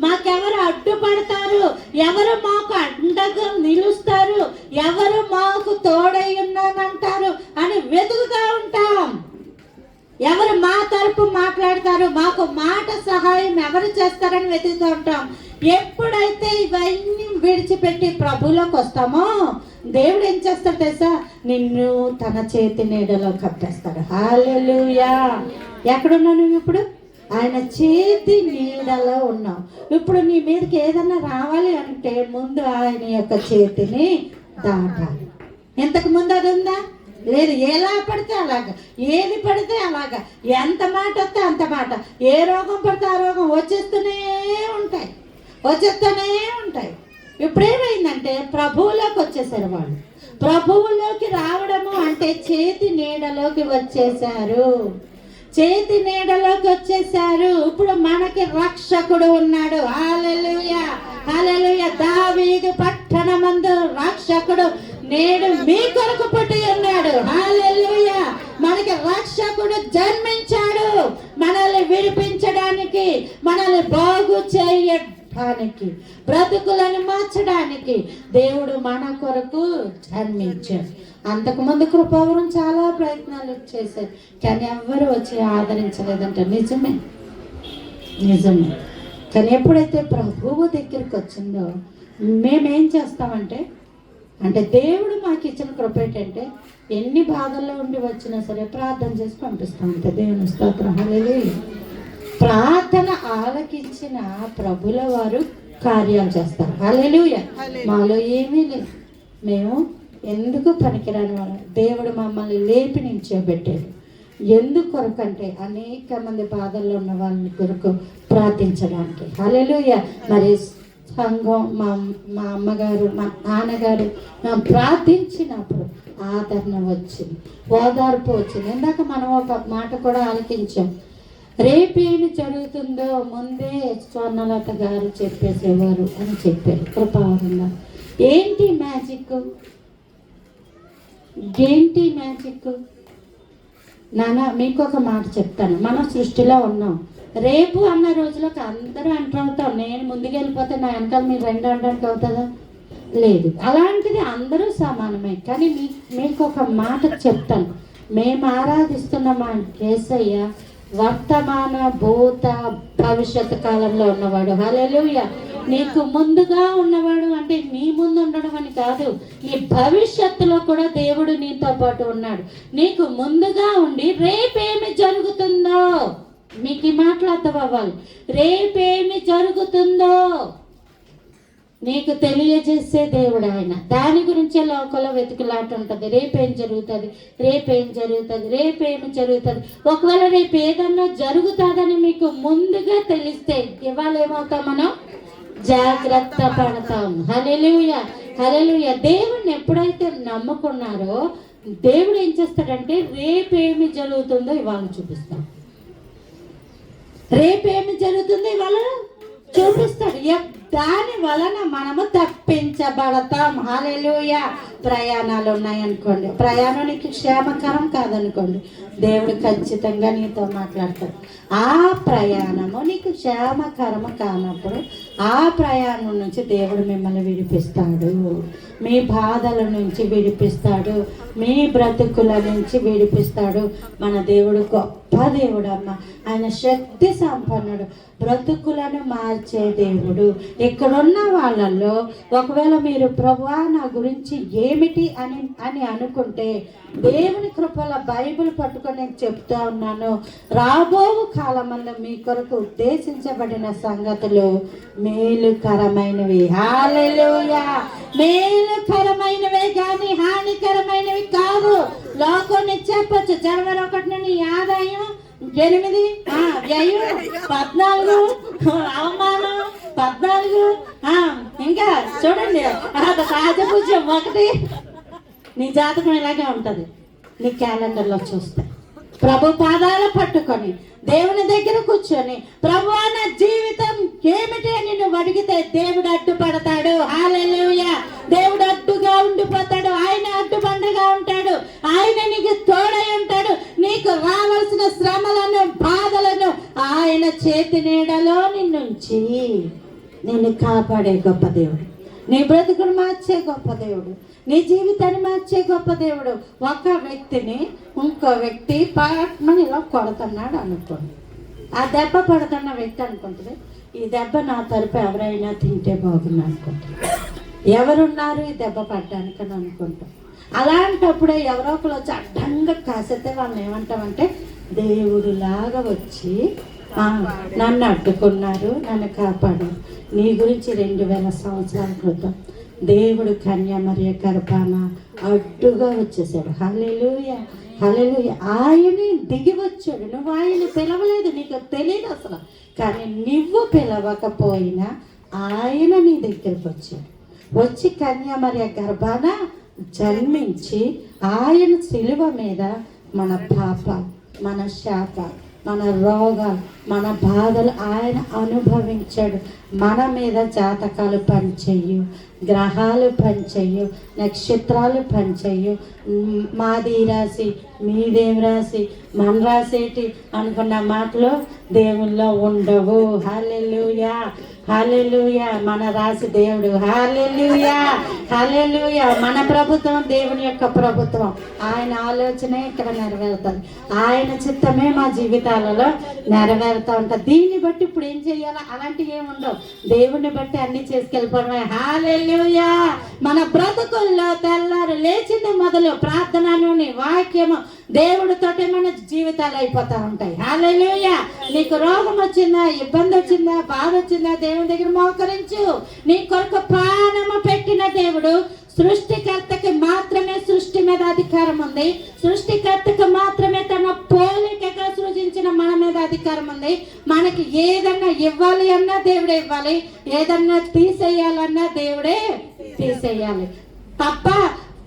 మాకెవరు అడ్డుపడతారు, ఎవరు మాకు అండగా నిలుస్తారు, ఎవరు మాకు తోడై ఉన్నానంటారు అని వెతుకుతూ ఉంటాం. ఎవరు మా తరపు మాట్లాడతారు, మాకు మాట సహాయం ఎవరు చేస్తారని వెతుకుతూ ఉంటాం. ఎప్పుడైతే ఇవన్నీ విడిచిపెట్టి ప్రభులోకి వస్తామో దేవుడు ఏం చేస్తాడు తెలుసా? నిన్ను తన చేతి నీడలో కప్పేస్తాడు. హల్లెలూయా. ఎక్కడున్నావు నువ్వు ఇప్పుడు? ఆయన చేతి నీడలో ఉన్నావు. ఇప్పుడు నీ మీదకి ఏదన్నా రావాలి అంటే ముందు ఆయన యొక్క చేతిని దాటాలి. ఇంతకు ముందు అది ఉందా? లేదు. ఎలా పడితే అలాగా, ఏది పడితే అలాగా, ఎంత మాట వస్తే అంత మాట, ఏ రోగం పడితే ఆ రోగం వచ్చేస్తూనే ఉంటాయి. ఇప్పుడేమైందంటే ప్రభువులోకి వచ్చేసారు వాళ్ళు. ప్రభువులోకి రావడము అంటే చేతి నీడలోకి వచ్చేసారు. ఇప్పుడు మనకి రక్షకుడు ఉన్నాడు. హల్లెలూయా హల్లెలూయా. దావీదు పట్టణమందు రక్షకుడు నేడు మీ కొరకు పుట్టి ఉన్నాడు. హల్లెలూయా. మనకి రక్షకుడు జన్మించాడు, మనల్ని విడిపించడానికి, మనల్ని బాగు చేయడానికి, బ్రతుకులను మార్చడానికి దేవుడు మన కొరకు జన్మించాడు. అంతకుముందు కృపావరం చాలా ప్రయత్నాలు చేశారు, కానీ ఎవ్వరు వచ్చి ఆదరించలేదంట. నిజమే. కానీ ఎప్పుడైతే ప్రభువు దగ్గరికి వచ్చిందో మేమేం చేస్తామంటే, దేవుడు మాకు ఇచ్చిన కృప ఏంటంటే ఎన్ని బాధల్లో ఉండి వచ్చినా సరే ప్రార్థన చేసి పంపిస్తామంటే. దేవుని స్తోత్రం. హల్లెలూయా. ప్రార్థన ఆలకించిన ప్రభుల వారు కార్యాలు చేస్తారు. హల్లెలూయా. మాలో ఏమీ లేదు, మేము ఎందుకు పనికిరాని వాళ్ళం. దేవుడు మమ్మల్ని లేపి నిల్చోబెట్టాడు. ఎందుకొరకంటే అనేక మంది బాధల్లో ఉన్న వాళ్ళని కొరకు ప్రార్థించడానికి. హల్లెలూయా. మరి సంఘం, మా అమ్మగారు, మా నాన్నగారు ప్రార్థించినప్పుడు ఆదరణ వచ్చింది, ఓదార్పు వచ్చింది. ఇందాక మనం ఒక మాట కూడా ఆలకించాం. రేపేమి జరుగుతుందో ముందే స్వర్ణలత గారు చెప్పేసేవారు అని చెప్పారు కృపావరంగా. ఏంటి మ్యాజిక్? నాన్న మీకు ఒక మాట చెప్తాను. మనం సృష్టిలో ఉన్నాం. రేపు అన్న రోజులకు అందరూ అంటాం, నేను ముందుకు వెళ్ళిపోతే నా వెనకాల మీరు రెండు అనడానికి అవుతుందా? లేదు. అలాంటిది అందరూ సమానమే. కానీ మీకు ఒక మాట చెప్తాను. మేము ఆరాధిస్తున్న మా యేసయ్య వర్తమాన, భూత, భవిష్యత్తు కాలంలో ఉన్నవాడు. హల్లెలూయా. నీకు ముందుగా ఉన్నవాడు అంటే నీ ముందు ఉండడం అని కాదు, నీ భవిష్యత్తులో కూడా దేవుడు నీతో పాటు ఉన్నాడు. నీకు ముందుగా ఉండి రేపేమి జరుగుతుందో, మీకు ఈ మాటలు అర్థం అవ్వాలి. రేపేమి జరుగుతుందో నీకు తెలియజేసే దేవుడు ఆయన. దాని గురించే లోకంలో వెతుకులాట ఉంటుంది. రేపేం జరుగుతుంది, రేపేం జరుగుతుంది, రేపేమి జరుగుతుంది. ఒకవేళ రేపు ఏదన్నా జరుగుతుందని మీకు ముందుగా తెలిస్తే ఇవాళ ఏమవుతాం, మనం జాగ్రత్త పడతాం. హల్లెలూయా, హల్లెలూయా. దేవుణ్ణి ఎప్పుడైతే నమ్ముకున్నారో దేవుడు ఏం చేస్తాడంటే రేపేమి జరుగుతుందో ఇవాళ చూపిస్తాం. రేపేమి జరుగుతుందో ఇవాళ చూపిస్తాడు. దాని వలన మనము తప్పించబడతాం. హల్లెలూయా. ప్రయాణాలు ఉన్నాయనుకోండి, ప్రయాణం నీకు క్షేమకరం కాదనుకోండి, దేవుడు ఖచ్చితంగా నీతో మాట్లాడతాడు. ఆ ప్రయాణము నీకు క్షేమకరము కానప్పుడు ఆ ప్రయాణం నుంచి దేవుడు మిమ్మల్ని విడిపిస్తాడు. మీ బాధల నుంచి విడిపిస్తాడు, మీ బ్రతుకుల నుంచి విడిపిస్తాడు. మన దేవుడు గొప్ప దేవుడు అమ్మ. ఆయన శక్తి సంపన్నుడు, బ్రతుకులను మార్చే దేవుడు. ఇక్కడున్న వాళ్ళల్లో ఒకవేళ మీరు ప్రభువా నా గురించి ఏమిటి అని అనుకుంటే దేవుని కృపల బైబిల్ పట్టుకొని నేను చెప్తా ఉన్నాను. రాబో కాలమంలో మీ కొరకు ఉద్దేశించబడిన సంగతులు మేలుకరమైనవి. హల్లెలూయా. మేలుకరమైనవే కానీ హానికరమైనవి కాదు. లోకాన్ని చెప్పచ్చు, జనవరి 1 నుండి ఆదాయం 8, వ్యయం 14, అవమానం 14, ఇంకా చూడండి రాజపూజ్యం 1. నీ జాతకం ఇలాగే ఉంటుంది. నీ క్యాలెండర్లో చూస్తే ప్రభు పాదాలు పట్టుకొని దేవుని దగ్గర కూర్చొని ప్రభువా నా జీవితం ఏమిటి అని నువ్వు అడిగితే దేవుడు అడ్డుపడతాడు. హల్లెలూయా. దేవుడు అడ్డుగా ఉండిపోతాడు. ఆయన అడ్డుబండగా ఉంటాడు. ఆయన నీకు తోడై ఉంటాడు. నీకు రావాల్సిన శ్రమలను బాధలను ఆయన చేతి నీడలో నిన్నుంచి నిన్ను కాపాడే గొప్ప దేవుడు. నీ బ్రతుకును మార్చే గొప్ప దేవుడు. నీ జీవితాన్ని మార్చే గొప్ప దేవుడు. ఒక వ్యక్తిని ఇంకో వ్యక్తి పాట్మని ఇలా కొడుతున్నాడు అనుకోండి. ఆ దెబ్బ పడుతున్న వ్యక్తి అనుకుంటుంది, ఈ దెబ్బ నా తరపు ఎవరైనా తింటే బాగుంది అనుకుంటుంది. ఎవరున్నారు ఈ దెబ్బ పడ్డానికని అనుకుంటాం. అలాంటప్పుడే ఎవరో ఒకరు వచ్చి అడ్డంగా కాసేస్తే వాళ్ళని ఏమంటామంటే దేవుడులాగా వచ్చి నన్ను అడ్డుకున్నారు, నన్ను కాపాడారు. నీ గురించి 2000 సంవత్సరాల క్రితం దేవుడు కన్యామరియ గర్భాన అడ్డుగా వచ్చేసాడు. హల్లెలూయా, హల్లెలూయా. ఆయనే దిగి వచ్చాడు. నువ్వు ఆయన పిలవలేదు, నీకు తెలియదు అసలు. కానీ నువ్వు పిలవకపోయినా ఆయన నీ దగ్గరికి వచ్చాడు. వచ్చి కన్యామరియ గర్భాన జన్మించి ఆయన శిలువ మీద మన పాపాలు, మన శాపాలు, మన రోగాలు, మన బాధలు ఆయన అనుభవించాడు. మన మీద జాతకాలు పనిచేయు, గ్రహాలు పనిచేయు, నక్షత్రాలు పనిచేయు. మాది రాశి, మీదేం రాశి, మన రాసేటి అనుకున్న మాటలు దేవుల్లో ఉండవు. హల్లెలూయా, హల్లెలూయా. మన రాశి దేవుడు. హల్లెలూయా, హల్లెలూయా. మన ప్రభుత్వం దేవుని యొక్క ప్రభుత్వం. ఆయన ఆలోచనే ఇక్కడ నెరవేరుతుంది. ఆయన చిత్తమే మా జీవితాలలో నెరవేరుతూ ఉంటుంది. దీన్ని బట్టి ఇప్పుడు ఏం చేయాలో అలాంటివి ఏముండవు. దేవుని బట్టి అన్ని చేసుకెళ్ళిపోవడమే. హల్లెలూయా. మన బ్రతుకుల్లో తెల్లారు లేచింది మొదలు ప్రార్థనలోని వాక్యము దేవుడితోటే మన జీవితాలు అయిపోతూ ఉంటాయి. హల్లెలూయా. నీకు రోగం వచ్చిందా, ఇబ్బంది వచ్చిందా, బాధ వచ్చిందా, దేవుని దగ్గర మోకరించు. నీ కొరకు ప్రాణము పెట్టిన దేవుడు. సృష్టికర్తకి మాత్రమే సృష్టి మీద అధికారం ఉంది. సృష్టికర్తకు మాత్రమే తన పోలికగా సృజించిన మన మీద అధికారం ఉంది. మనకి ఏదన్నా ఇవ్వాలి అన్నా దేవుడే ఇవ్వాలి, ఏదన్నా తీసేయాలన్నా దేవుడే తీసేయాలి తప్ప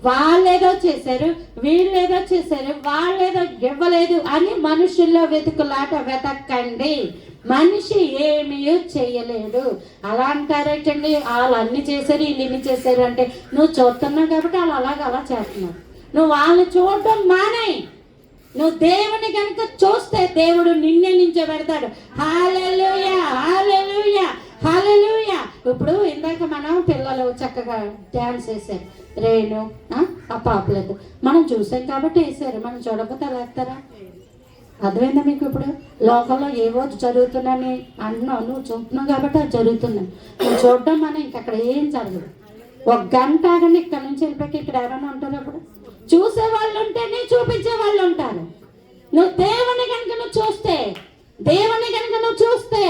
వాళ్ళేదో చేశారు, వీళ్ళేదో చేశారు, వాళ్ళేదో ఇవ్వలేదు అని మనుషుల్లో వెతకండి. మనిషి ఏమీ చేయలేడు. అలా అంటారేటండి, వాళ్ళు అన్ని చేశారు, వీళ్ళు ఇన్ని చేశారు అంటే నువ్వు చూస్తున్నావు కాబట్టి వాళ్ళు అలా చేస్తున్నారు. నువ్వు వాళ్ళని చూడడం మానేయి. నువ్వు దేవుని కనుక చూస్తే దేవుడు నిన్నే నించోబెడతాడు. హల్లెలూయా, హల్లెలూయా, హల్లెలూయా. ఇప్పుడు ఇందాక మనం పిల్లలు చక్కగా డ్యాన్స్ వేశారు, రేణు ఆ పాపలేదు మనం చూసాం కాబట్టి వేసారు. మనం చూడకపోతే అలా వేస్తారా? అర్థమైందా మీకు? ఇప్పుడు లోకంలో ఏవో జరుగుతున్నాయని అంటున్నావు, నువ్వు చూస్తున్నావు కాబట్టి అది జరుగుతున్నాయి. నువ్వు చూడడం అని ఇంకక్కడ ఏం జరగదు. ఒక గంట ఆగండి, ఇక్కడ నుంచి వెళ్ళిపోయి ఇక్కడ ఎవరైనా ఉంటారు. అప్పుడు చూసే వాళ్ళు ఉంటేనే చూపించే వాళ్ళు ఉంటారు. నువ్వు దేవుని కనుక నువ్వు చూస్తే, దేవుని కనుక నువ్వు చూస్తే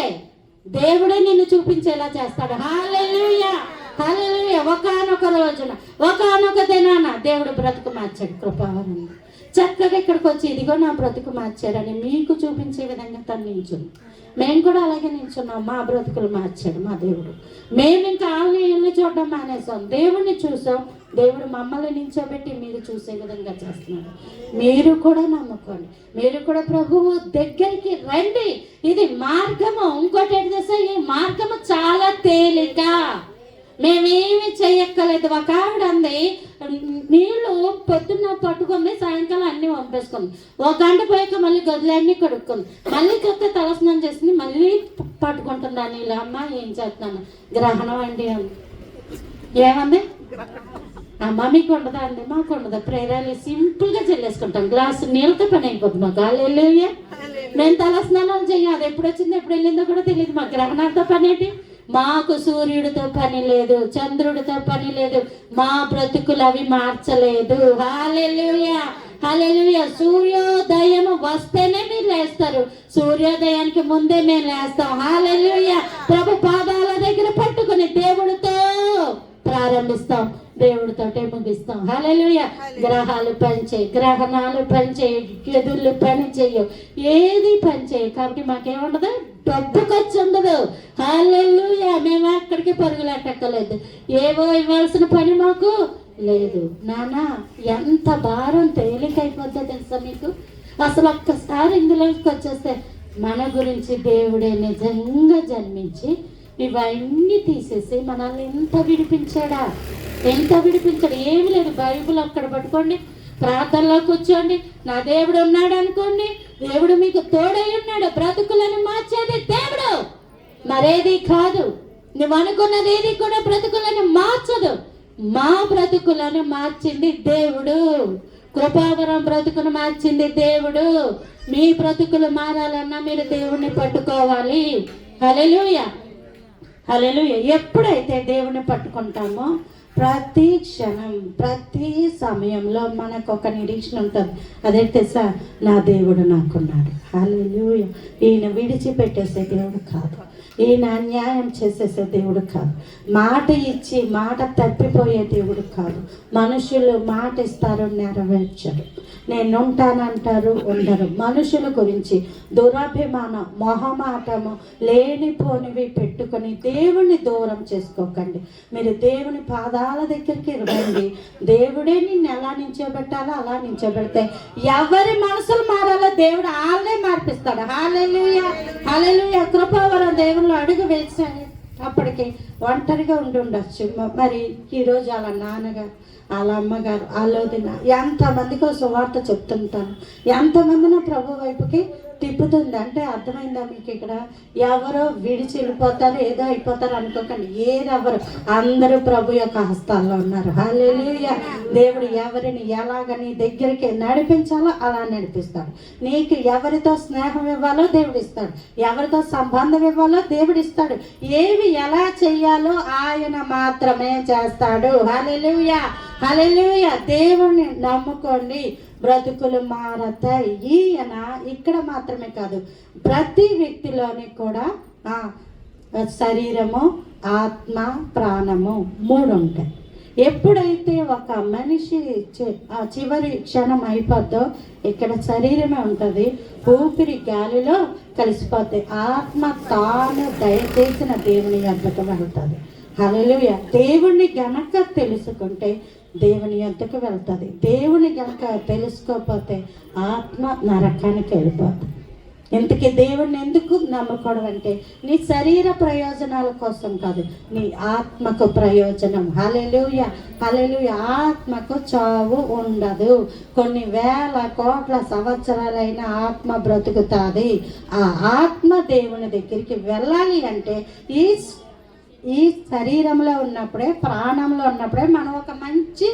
దేవుడే నిన్ను చూపించేలా చేస్తాడు. హల్లెలూయా, హల్లెలూయా. ఒకానొక రోజున, ఒకానొక దినాన దేవుడు బ్రతుకు మార్చాడు. కృపావరం చక్కగా ఇక్కడికి వచ్చి ఇదిగో నా బ్రతుకు మార్చాడని మీకు చూపించే విధంగా తను నించుని, మేము కూడా అలాగే నించున్నాం. మా బ్రతుకులు మార్చాడు మా దేవుడు. మేము ఇంకా వాళ్ళని ఇల్లు చూడడం మానేసాం, దేవుడిని చూసాం. దేవుడు మమ్మల్ని నించోబెట్టి మీరు చూసే విధంగా చేస్తున్నాడు. మీరు కూడా నమ్ముకోండి, మీరు కూడా ప్రభువు దగ్గరికి రండి. ఇది మార్గము. ఇంకోటి ఏంటి తెలుసా? ఈ మార్గము చాలా తేలిక, మేమేమి చెయ్యక్కలేదు. ఒక ఆవిడ అంది, నీళ్ళు పొద్దున్న పట్టుకుంది, సాయంకాలం అన్ని పంపేసుకుంది. ఒక గంట పోయాక మళ్ళీ గదులన్నీ కడుక్కుంది, మళ్ళీ కొత్త తలస్నానం చేసింది, మళ్ళీ పట్టుకుంటుంది ఆ నీళ్ళు. అమ్మ ఏం చేస్తున్నాను? గ్రహణం అండి అంది. ఏమంది? అమ్మ మీకు ఉండదా అండి? మాకు ఉండదా. ప్రేరాలు సింపుల్గా చెల్లేసుకుంటాం, గ్లాసు నీళ్ళతో పని అయిపోతుంది మాకు. హల్లెలూయా. మేము తలస్నానాలు చెయ్యం, అది ఎప్పుడు వచ్చిందో ఎప్పుడు వెళ్ళిందో కూడా తెలియదు. మా గ్రహణాలతో పని ఏంటి? మాకు సూర్యుడితో పని లేదు, చంద్రుడితో పని లేదు. మా బ్రతుకులు అవి మార్చలేదు. హల్లెలూయా, హల్లెలూయా. సూర్యోదయం వస్తేనే మీరు లేస్తారు, సూర్యోదయానికి ముందే మేము లేస్తాం. హల్లెలూయా. ప్రభు పాదాల దగ్గర పట్టుకుని దేవుడితో ప్రారంభిస్తాం, దేవుడితోటే ముగిస్తాం. హల్లెలూయా. గ్రహాలు పనిచేయి, గ్రహణాలు పనిచేయి, గదులు పని చేయవు, ఏది పనిచేయవు. కాబట్టి మాకేముండదు, డబ్బు ఖర్చు ఉండదు. హల్లెలూయా. మేము అక్కడికి పరుగులెట్టక్కలేదు, ఏవో ఇవ్వాల్సిన పని మాకు లేదు. నానా ఎంత భారం తేలికైపోద్దో తెలుసా మీకు? అసలు ఒక్కసారి ఇందులోకి వచ్చేస్తే మన గురించి దేవుడే నిజంగా జన్మించి ఇవన్నీ తీసేసి మనల్ని ఎంత విడిపించాడా, ఎంత విడిపించాడు. ఏమి లేదు, బైబిల్ అక్కడ పట్టుకోండి, ప్రార్థనలో కూర్చోండి, నా దేవుడు ఉన్నాడు అనుకోండి. దేవుడు మీకు తోడై ఉన్నాడు. బ్రతుకులను మార్చేది దేవుడు, మరేది కాదు. నువ్వు అనుకున్నది ఏది కూడా బ్రతుకులను మార్చదు. మా బ్రతుకులను మార్చింది దేవుడు. కృపావరం బ్రతుకును మార్చింది దేవుడు. మీ బ్రతుకులు మారాలన్నా మీరు దేవుణ్ణి పట్టుకోవాలి. హల్లెలూయా, హల్లెలూయా. ఎప్పుడైతే దేవుని పట్టుకుంటామో ప్రతి క్షణం, ప్రతి సమయంలో మనకు ఒక నిరీక్షణ ఉంటుంది. అదే తెలుసా? నా దేవుడు నాకున్నాడు. హల్లెలూయా. ఈయన విడిచిపెట్టేసే దేవుడు కాదు, ఈయన అన్యాయం చేసేసే దేవుడు కాదు, మాట ఇచ్చి మాట తప్పిపోయే దేవుడు కాదు. మనుషులు మాట ఇస్తారు, నెరవేర్చరు. నేను ఉంటానంటారు, ఉండరు. మనుషుల గురించి దురభిమానం, మొహమాటము, లేనిపోనివి పెట్టుకొని దేవుణ్ణి దూరం చేసుకోకండి. మీరు దేవుని పాదాల దగ్గరికి రండి. దేవుడే నిన్ను ఎలా నించోబెట్టాలో అలా నించోబెడితే ఎవరి మనసులు మారాలో దేవుడు వాళ్ళే మార్పిస్తాడు. హల్లెలూయా, హల్లెలూయా. కృపావరం దేవుళ్ళు అడుగు వేసాయి. అప్పటికి ఒంటరిగా ఉండి ఉండొచ్చు. మరి ఈరోజు వాళ్ళ నాన్నగారు, వాళ్ళ అమ్మగారు, వాళ్ళదిన ఎంతమందికో సువార్త చెప్తుంటాను, ఎంతమందినో ప్రభు వైపుకి తిప్పుతుంది. అంటే అర్థమైందా మీకు? ఇక్కడ ఎవరో విడిచి వెళ్ళిపోతారు, ఏదో అయిపోతారు అనుకోకండి. ఏదెవరు, అందరూ ప్రభు యొక్క హస్తాల్లో ఉన్నారు. హల్లెలూయా. దేవుడు ఎవరిని ఎలాగ నీ దగ్గరికి నడిపించాలో అలా నడిపిస్తాడు. నీకు ఎవరితో స్నేహం ఇవ్వాలో దేవుడు ఇస్తాడు, ఎవరితో సంబంధం ఇవ్వాలో దేవుడు ఇస్తాడు. ఏవి ఎలా చెయ్యాలో ఆయన మాత్రమే చేస్తాడు. హల్లెలూయా, హల్లెలూయా. దేవుణ్ణి నమ్ముకోండి, బ్రతుకులు మారతాయి. ఈయన ఇక్కడ మాత్రమే కాదు, ప్రతి వ్యక్తిలోని కూడా శరీరము, ఆత్మ, ప్రాణము మూడు ఉంటాయి. ఎప్పుడైతే ఒక మనిషి చివరి క్షణం అయిపోద్దో ఇక్కడ శరీరమే ఉంటుంది, ఊపిరి గాలిలో కలిసిపోతాయి. ఆత్మ తాను దయచేసిన దేవుని యొద్దకు వెళ్తుంది. హల్లెలూయా. దేవుణ్ణి గనక తెలుసుకుంటే దేవుని యొద్దకు వెళ్తుంది. దేవుని గనక తెలుసుకోకపోతే ఆత్మ నరకానికి వెళ్ళిపోతుంది. ఇంతకీ దేవుణ్ణి ఎందుకు నమ్ముకోవడం అంటే నీ శరీర ప్రయోజనాల కోసం కాదు, నీ ఆత్మకు ప్రయోజనం. హల్లెలూయా, హల్లెలూయా. ఆత్మకు చావు ఉండదు. కొన్ని వేల కోట్ల సంవత్సరాలైన ఆత్మ బ్రతుకుతుంది. ఆ ఆత్మ దేవుని దగ్గరికి వెళ్ళాలి అంటే ఈ శరీరంలో ఉన్నప్పుడే, ప్రాణంలో ఉన్నప్పుడే మనం ఒక మంచి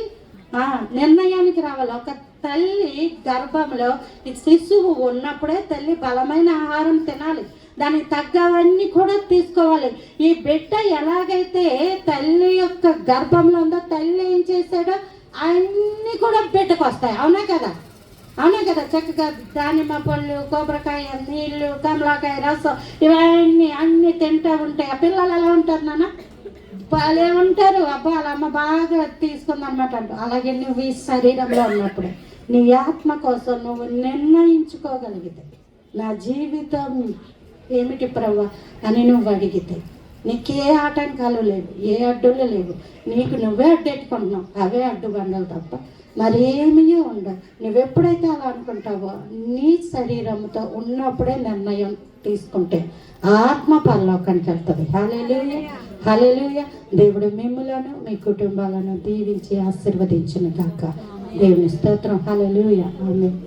నిర్ణయానికి రావాలి. ఒక తల్లి గర్భంలో ఈ శిశువు ఉన్నప్పుడే తల్లి బలమైన ఆహారం తినాలి, దానికి తగ్గవన్నీ కూడా తీసుకోవాలి. ఈ బిడ్డ ఎలాగైతే తల్లి యొక్క గర్భంలో ఉందో తల్లి ఏం చేశాడో అన్నీ కూడా బిడ్డకు వస్తాయి. అవునా కదా? చక్కగా దానిమ్మ పళ్ళు, కొబ్బరికాయ, నీళ్ళు, కమలాకాయ రసం ఇవన్నీ అన్నీ తింటూ ఉంటాయి. ఆ పిల్లలు ఎలా ఉంటారు నాన్న? భలే ఉంటారు. అబ్బా వాళ్ళ అమ్మ బాగా తీసుకుందన్నమాట అంటూ. అలాగే నువ్వు ఈ శరీరంలో ఉన్నప్పుడు నీ ఆత్మ కోసం నువ్వు నిర్ణయించుకోగలిగితే, నా జీవితం ఏమిటి ప్రభువా అని నువ్వు అడిగితే, నీకే ఆటంకాలు లేవు, ఏ అడ్డులు లేవు, నీకు నువ్వే అడ్డెట్టుకుంటున్నావు, అవే అడ్డు బండలు తప్ప మరేమీ ఉండవు. నువ్వెప్పుడైతే అలా అనుకుంటావో నీ శరీరంతో ఉన్నప్పుడే నిర్ణయం తీసుకుంటే ఆత్మ పరలోకానికి వెళ్తుంది. హల్లెలూయా. దేవుడు మిమ్ములను మీ కుటుంబాలను దీవించి ఆశీర్వదించును గాక. దేవుని స్తోత్రం. హల్లెలూయా. ఆమేన్.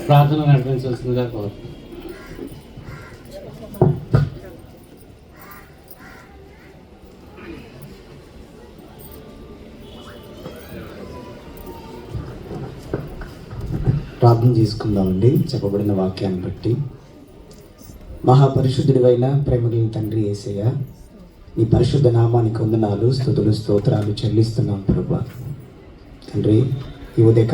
ప్రార్థన నడిపించాల్సిందిగా కోరుతున్నాను. ప్రార్థన చేసుకుందామండి. చెప్పబడిన వాక్యాన్ని బట్టి. మహాపరిశుద్ధుడివైన ప్రేమగల తండ్రి యేసయ్య, నీ పరిశుద్ధ నామానికి వందనాలు, స్తుతులు, స్తోత్రాలు చెల్లిస్తున్నాం ప్రభువా. తండ్రి, ఈ ఉదయకాల